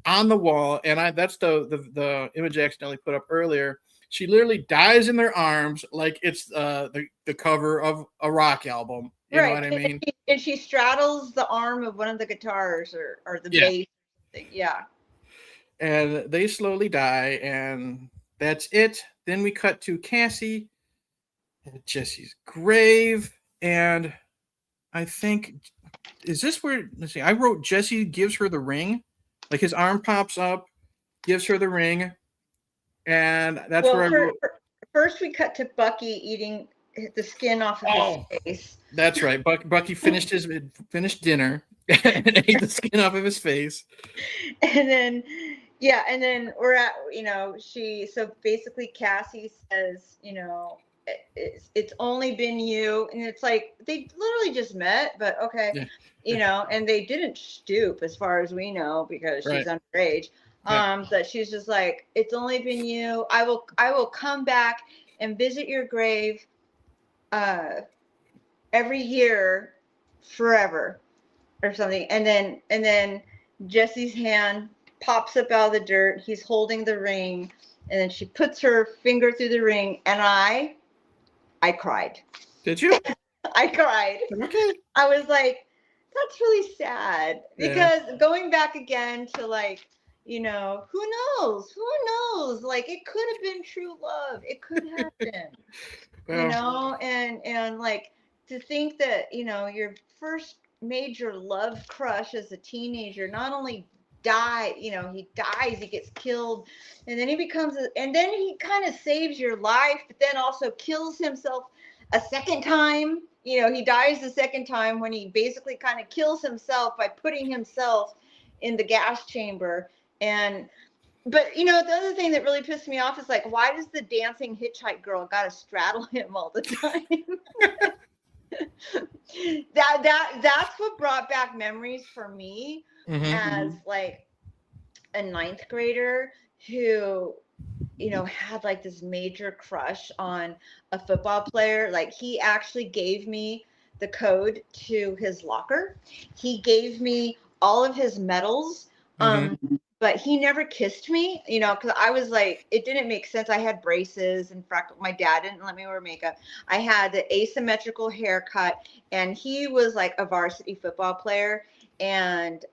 S1: on the wall. And that's the image I accidentally put up earlier. She literally dies in their arms like it's the cover of a rock album. You know what I mean?
S2: And she straddles the arm of one of the guitars or the bass. Yeah.
S1: And they slowly die, and that's it. Then we cut to Cassie at Jesse's grave, and I think, is this where, let's see, I wrote Jesse gives her the ring. Like his arm pops up, gives her the ring, and that's where I wrote.
S2: First, we cut to Bucky eating the skin off of his face.
S1: That's right. Bucky finished dinner and ate the skin off of his face.
S2: And then we're at, so basically Cassie says, it's only been you. And it's like, they literally just met, but okay. Yeah. And they didn't stoop as far as we know, because she's underage. But she's just like, it's only been you. I will come back and visit your grave every year forever or something. And then Jesse's hand pops up out of the dirt. He's holding the ring, and then she puts her finger through the ring, and I cried.
S1: Did you?
S2: I cried.
S1: Okay.
S2: I was like, that's really sad, because going back again to like, who knows? Like, it could have been true love. It could have been, and like, to think that, your first major love crush as a teenager not only die, he dies, he gets killed, and then he kind of saves your life, but then also kills himself a second time. He dies the second time when he basically kind of kills himself by putting himself in the gas chamber. But the other thing that really pissed me off is like, why does the dancing hitchhike girl gotta straddle him all the time? That's what brought back memories for me as like a ninth grader who had like this major crush on a football player. Like, he actually gave me the code to his locker. He gave me all of his medals. But he never kissed me, because I was like, it didn't make sense. I had braces. In fact, my dad didn't let me wear makeup. I had the asymmetrical haircut, and he was like a varsity football player. And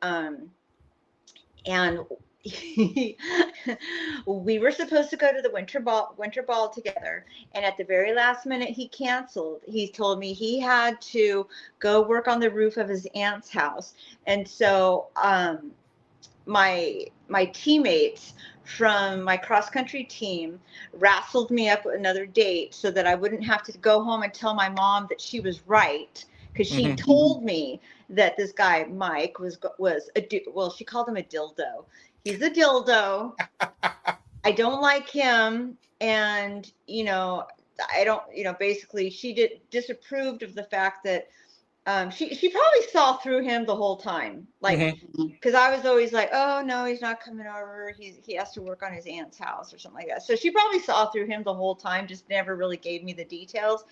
S2: we were supposed to go to the winter ball together. And at the very last minute, he canceled. He told me he had to go work on the roof of his aunt's house. And so, my teammates from my cross country team wrestled me up another date so that I wouldn't have to go home and tell my mom that she was right, because she told me that this guy Mike was she called him a dildo. He's a dildo. I don't like him, and I don't, basically she disapproved of the fact that she probably saw through him the whole time, like, because I was always like, oh no, he's not coming over. He has to work on his aunt's house or something like that. So she probably saw through him the whole time, just never really gave me the details.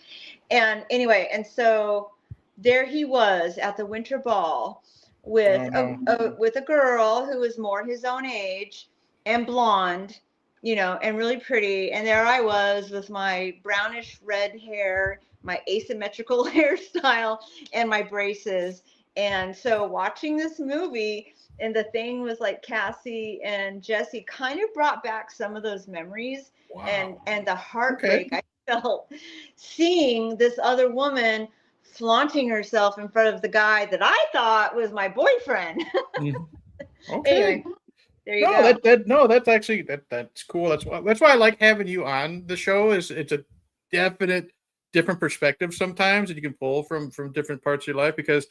S2: And anyway, and so there he was at the winter ball with a girl who was more his own age and blonde, and really pretty. And there I was with my brownish red hair, my asymmetrical hairstyle, and my braces. And so watching this movie, and the thing was like Cassie and Jesse kind of brought back some of those memories. Wow. and the heartbreak I felt seeing this other woman flaunting herself in front of the guy that I thought was my boyfriend.
S1: Okay.
S2: Anyway, there you go.
S1: That's cool. That's why I like having you on the show. It's a definite different perspective sometimes that you can pull from different parts of your life, because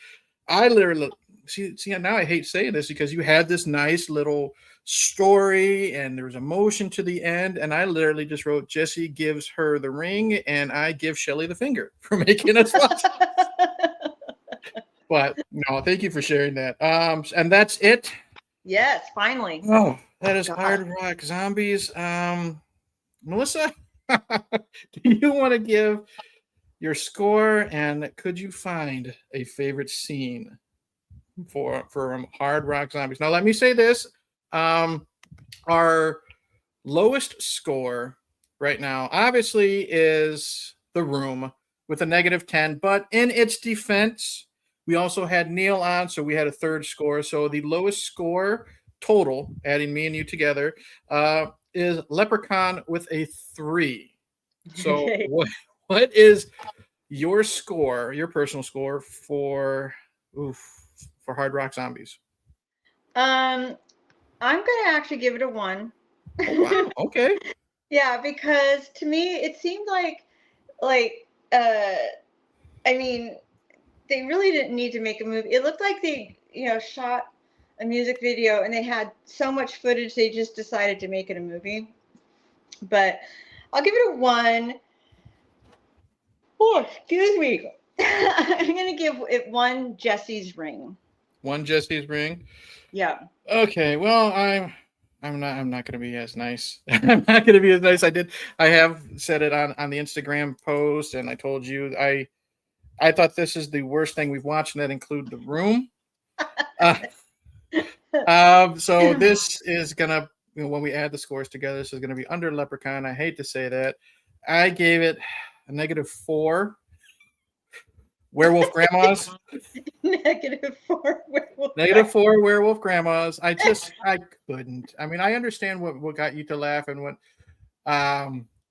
S1: I literally see now I hate saying this because you had this nice little story and there was emotion to the end, and I literally just wrote Jesse gives her the ring and I give Shelley the finger for making us watch. But no, thank you for sharing that. And that's it.
S2: Yes, finally.
S1: Oh, that is
S2: God.
S1: Hard Rock Zombies. Melissa, do you want to give your score, and could you find a favorite scene for Hard Rock Zombies? Now, let me say this: our lowest score right now, obviously, is The Room with a -10. But in its defense, we also had Neil on, so we had a third score. So the lowest score total, adding me and you together, is Leprechaun with a 3. So
S2: Okay.
S1: what is your score, your personal score for Hard Rock Zombies?
S2: I'm gonna actually give it a 1.
S1: Oh wow, okay.
S2: Yeah, because to me it seemed like I mean, they really didn't need to make a movie. It looked like they, shot a music video and they had so much footage they just decided to make it a movie. But I'll give it a 1. Oh, excuse me. I'm gonna give it 1 Jesse's ring.
S1: One Jesse's ring.
S2: Yeah.
S1: Okay, well, I'm not gonna be as nice. I'm not gonna be as nice. I have said it on the Instagram post, and I told you I thought this is the worst thing we've watched, and that include The Room. Uh, so this is gonna, when we add the scores together, this is gonna be under Leprechaun. I hate to say that. I gave it a -4. Werewolf Grandmas.
S2: -4 werewolf.
S1: -4 werewolf grandmas. I couldn't. I mean, I understand what got you to laugh and what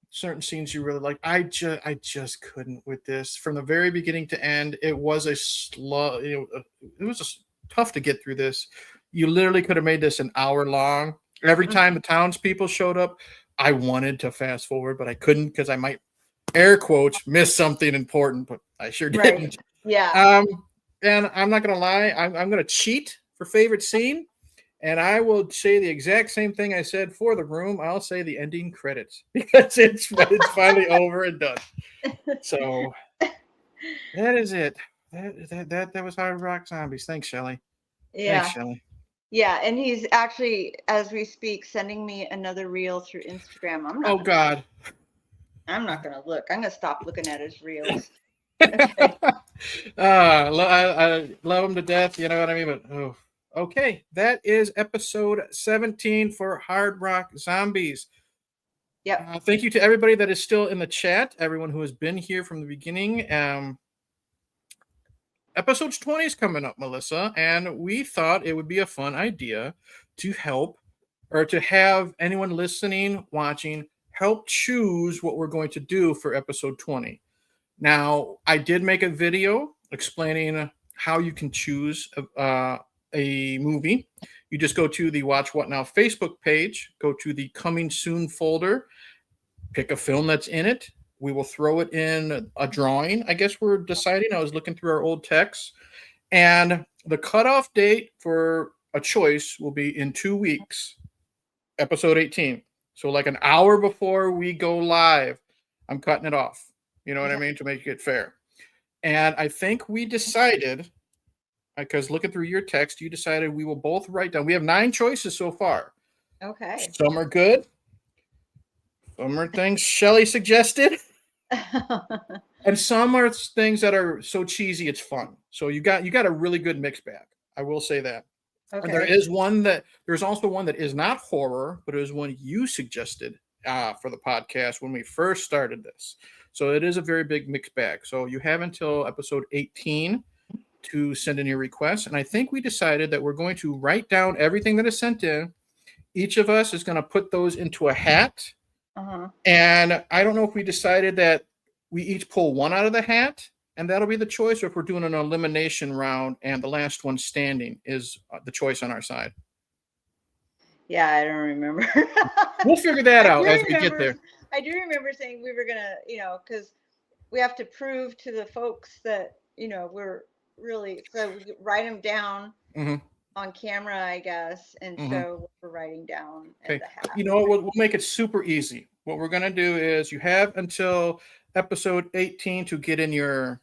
S1: certain scenes you really like. I just couldn't with this from the very beginning to end. It was a slow. It was just tough to get through this. You literally could have made this an hour long. Every time the townspeople showed up, I wanted to fast forward, but I couldn't because I might air quotes miss something important, but I sure didn't.
S2: Right. Yeah.
S1: And I'm not gonna lie, I'm gonna cheat for favorite scene, and I will say the exact same thing I said for The Room. I'll say the ending credits because it's finally over and done. So that is it. That was Hard Rock Zombies. Thanks, Shelley. Thanks,
S2: Yeah.
S1: Shelley.
S2: Yeah, and he's actually, as we speak, sending me another reel through Instagram.
S1: Oh God.
S2: I'm not gonna look. I'm gonna stop looking at his reels. Okay.
S1: I love him to death. You know what I mean? But okay, that is episode 17 for Hard Rock Zombies.
S2: Yep.
S1: Thank you to everybody that is still in the chat. Everyone who has been here from the beginning. Episode 20 is coming up, Melissa, and we thought it would be a fun idea to help or to have anyone listening, watching, help choose what we're going to do for episode 20. Now, I did make a video explaining how you can choose a movie. You just go to the Watch What Now Facebook page, go to the Coming Soon folder, pick a film that's in it. We will throw it in a drawing. I guess we're deciding. I was looking through our old texts, and the cutoff date for a choice will be in 2 weeks, episode 18. So, like an hour before we go live, I'm cutting it off. You know what I mean? To make it fair. And I think we decided, because looking through your text, you decided we will both write down. We have 9 choices so far.
S2: Okay.
S1: Some are good. Some are things Shelley suggested. And some are things that are so cheesy it's fun. So you got a really good mixed bag. I will say that.
S2: Okay.
S1: And there's also one that is not horror, but it was one you suggested for the podcast when we first started this. So it is a very big mixed bag. So you have until episode 18 to send in your requests. And I think we decided that we're going to write down everything that is sent in. Each of us is going to put those into a hat.
S2: Uh-huh.
S1: And I don't know if we decided that we each pull one out of the hat and that'll be the choice, or if we're doing an elimination round and the last one standing is the choice on our side.
S2: Yeah, I don't remember.
S1: We'll figure that out as we get there.
S2: I do remember saying we were gonna, because we have to prove to the folks that, we're really, so we write them down
S1: Hmm.
S2: on camera, I guess, and
S1: Hmm.
S2: show what we're writing down in
S1: Okay.
S2: the hat.
S1: You know what? We'll make it super easy. What we're gonna do is you have until episode 18 to get in your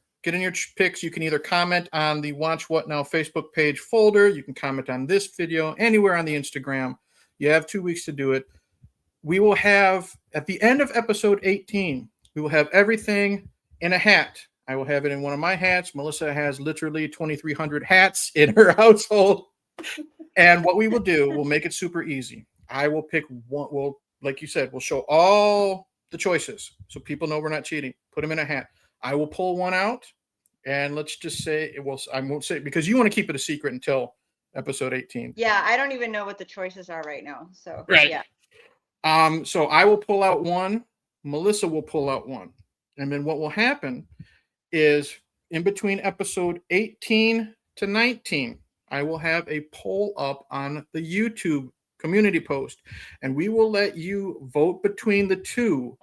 S1: picks. You can either comment on the Watch What Now Facebook page folder. You can comment on this video anywhere on the Instagram. You have 2 weeks to do it. We will have at the end of episode 18, we will have everything in a hat. I will have it in one of my hats. Melissa has literally 2,300 hats in her household. And what we will do, we'll make it super easy. I will pick one. Like you said, we'll show all the choices so people know we're not cheating. Put them in a hat. I will pull one out, and let's just say it will. I won't say it because you want to keep it a secret until episode 18.
S2: Yeah, I don't even know what the choices are right now. So
S1: Right.
S2: yeah.
S1: So I will pull out one. Melissa will pull out one, and then what will happen is in between episode 18 to 19, I will have a poll up on the YouTube community post, and we will let you vote between the two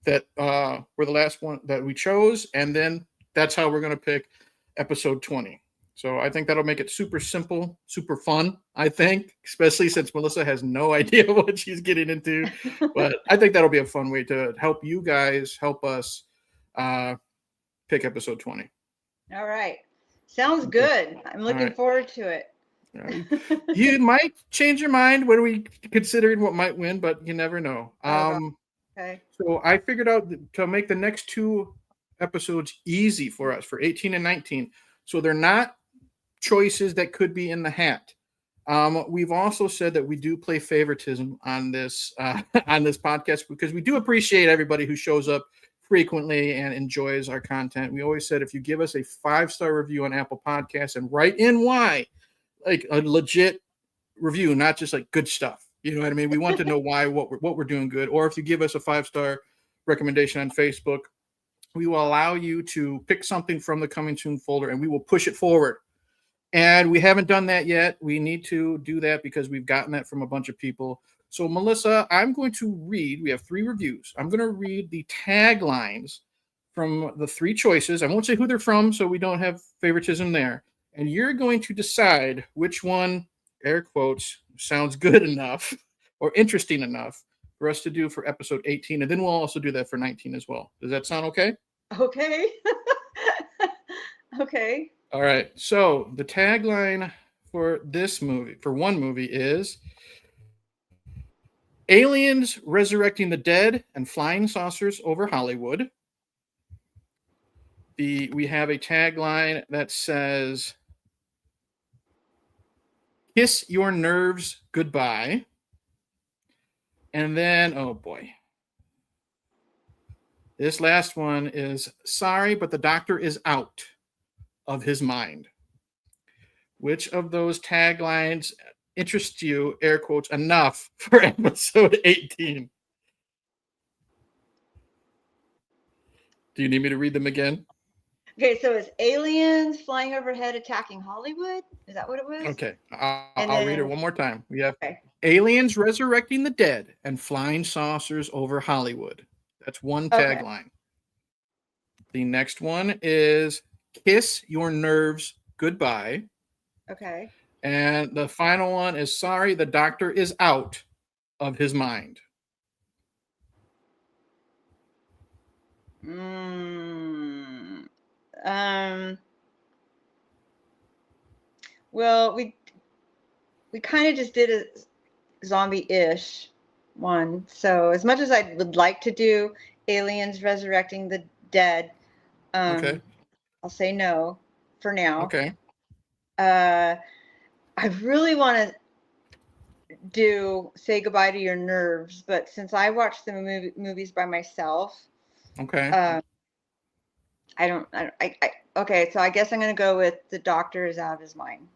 S1: that were the last one that we chose, and then that's how we're going to pick episode 20. So I think that'll make it super simple, super fun, I think, especially since Melissa has no idea what she's getting into. But I think that'll be a fun way to help you guys help us uh, pick episode 20.
S2: All right. Sounds
S1: Okay.
S2: good. I'm
S1: All
S2: looking
S1: right.
S2: forward to it.
S1: You might change your mind when we considering what might win, but you never know.
S2: Okay.
S1: So I figured out to make the next two episodes easy for us for 18 and 19. So they're not choices that could be in the hat. We've also said that we do play favoritism on this on this podcast because we do appreciate everybody who shows up frequently and enjoys our content. We always said if you give us a 5-star review on Apple Podcasts and write in why, like a legit review, not just like good stuff. You know what I mean? We want to know why what we're doing good. Or if you give us a 5-star recommendation on Facebook, we will allow you to pick something from the coming soon folder and we will push it forward. And we haven't done that yet. We need to do that because we've gotten that from a bunch of people. So, Melissa, I'm going to read, we have 3 reviews. I'm going to read the taglines from the 3 choices. I won't say who they're from, so we don't have favoritism there. And you're going to decide which one, air quotes, sounds good enough or interesting enough for us to do for episode 18. And then we'll also do that for 19 as well. Does that sound okay?
S2: Okay. Okay.
S1: All right. So the tagline for this movie, for one movie, is Aliens Resurrecting the Dead and Flying Saucers Over Hollywood. We have a tagline that says Kiss Your Nerves Goodbye. And then, oh boy. This last one is Sorry, but the doctor is out of his mind. Which of those taglines interests you, air quotes, enough for episode 18? Do you need me to read them again?
S2: Okay, so it's aliens flying overhead attacking Hollywood? Is that what it was?
S1: Okay,
S2: And
S1: I'll read it
S2: then
S1: one more time. We have
S2: okay.
S1: aliens resurrecting the dead and flying saucers over Hollywood. That's one
S2: Okay.
S1: tagline. The next one is Kiss Your Nerves Goodbye.
S2: Okay.
S1: And the final one is Sorry, the doctor is out of his mind.
S2: Well, we kind of just did a zombie-ish one. So as much as I would like to do aliens resurrecting the dead,
S1: Okay.
S2: I'll say no for now.
S1: Okay.
S2: I really want to do Say Goodbye to Your Nerves, but since I watch the movies by myself,
S1: Okay.
S2: Okay, so I guess I'm going to go with The Doctor is Out of His Mind.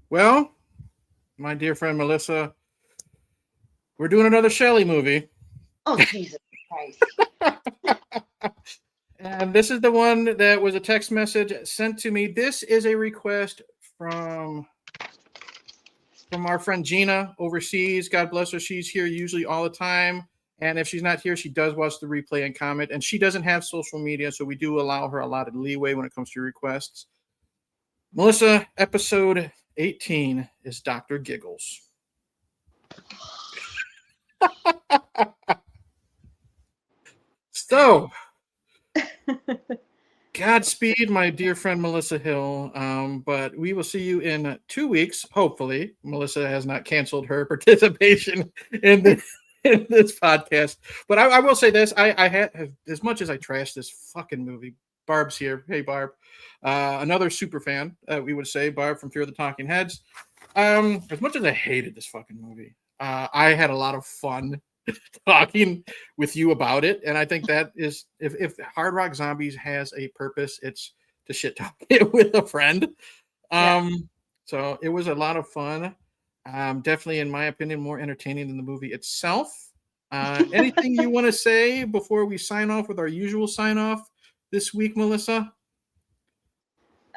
S1: Well, my dear friend Melissa, we're doing another Shelley movie.
S2: Oh, Jesus Christ.
S1: And this is the one that was a text message sent to me. This is a request from our friend Gina overseas. God bless her. She's here usually all the time. And if she's not here, she does watch the replay and comment. And she doesn't have social media, so we do allow her a lot of leeway when it comes to requests. Melissa, episode 18 is Dr. Giggles. So, Godspeed, my dear friend Melissa Hill. But we will see you in 2 weeks. Hopefully, Melissa has not canceled her participation in this podcast. But I will say this: I had, as much as I trash this fucking movie. Barb's here. Hey, Barb. Another super fan. We would say Barb from Fear of the Talking Heads. As much as I hated this fucking movie, I had a lot of fun talking with you about it, and I think that is if Hard Rock Zombies has a purpose, it's to shit talk it with a friend. So it was a lot of fun. Definitely, in my opinion, more entertaining than the movie itself. Anything you want to say before we sign off with our usual sign off this week, Melissa?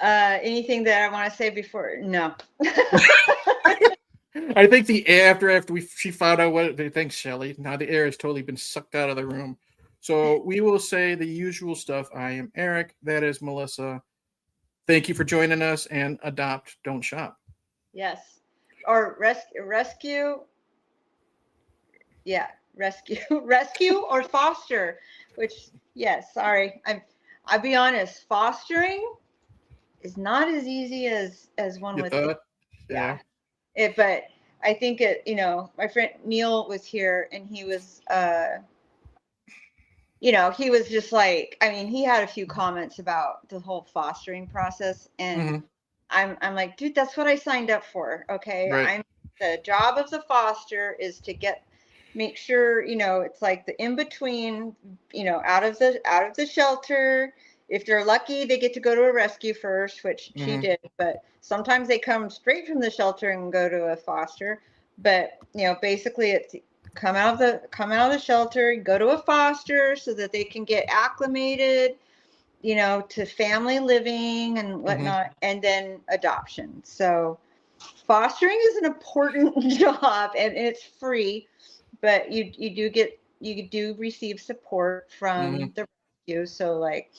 S2: Anything that I want to say before? No.
S1: I think after she found out what they think, Shelley. Now the air has totally been sucked out of the room. So we will say the usual stuff. I am Eric. That is Melissa. Thank you for joining us, and adopt, don't shop.
S2: Yes. Or rescue. Yeah, rescue or foster. Which, yes. Sorry, I'll be honest. Fostering is not as easy as one would think.
S1: Yeah.
S2: But I think my friend Neil was here, and he was, he was just like, I mean, he had a few comments about the whole fostering process, and I'm like, dude, that's what I signed up for. Okay.
S1: Right.
S2: The job of the foster is to make sure, it's like the in between, out of the shelter. If they're lucky, they get to go to a rescue first, which she did, but sometimes they come straight from the shelter and go to a foster. But, basically it's come out of the shelter, go to a foster so that they can get acclimated, to family living and whatnot, and then adoption. So fostering is an important job, and it's free, but you do receive support from the rescue. So like,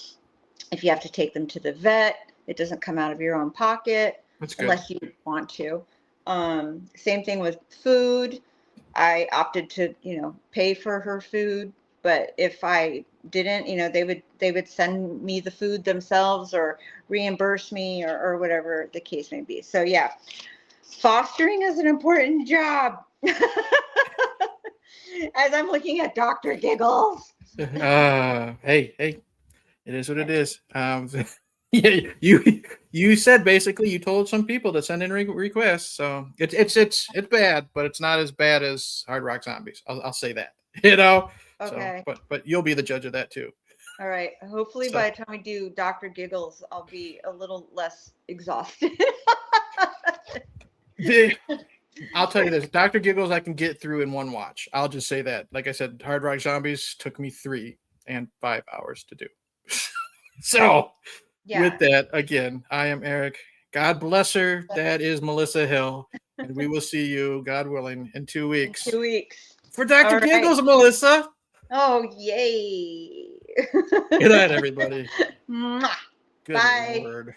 S2: if you have to take them to the vet, it doesn't come out of your own pocket.
S1: That's good.
S2: Unless you want to. Same thing with food. I opted to, pay for her food, but if I didn't, they would send me the food themselves or reimburse me or whatever the case may be. So yeah, fostering is an important job. As I'm looking at Dr. Giggles.
S1: Hey, it is what it is. Yeah, you said basically you told some people to send in requests, so it's bad, but it's not as bad as Hard Rock Zombies. I'll say that.
S2: Okay.
S1: So, but you'll be the judge of that too.
S2: All right. Hopefully, by the time we do Dr. Giggles, I'll be a little less exhausted.
S1: I'll tell you this, Dr. Giggles I can get through in one watch. I'll just say that. Like I said, Hard Rock Zombies took me 3 and 5 hours to do. So, with that, again, I am Eric. God bless her. That is Melissa Hill. And we will see you, God willing, in 2 weeks.
S2: In 2 weeks.
S1: For Dr. Giggles, Melissa.
S2: Oh, yay.
S1: Good night, everybody.
S2: Mwah.
S1: Good
S2: Bye.
S1: Lord.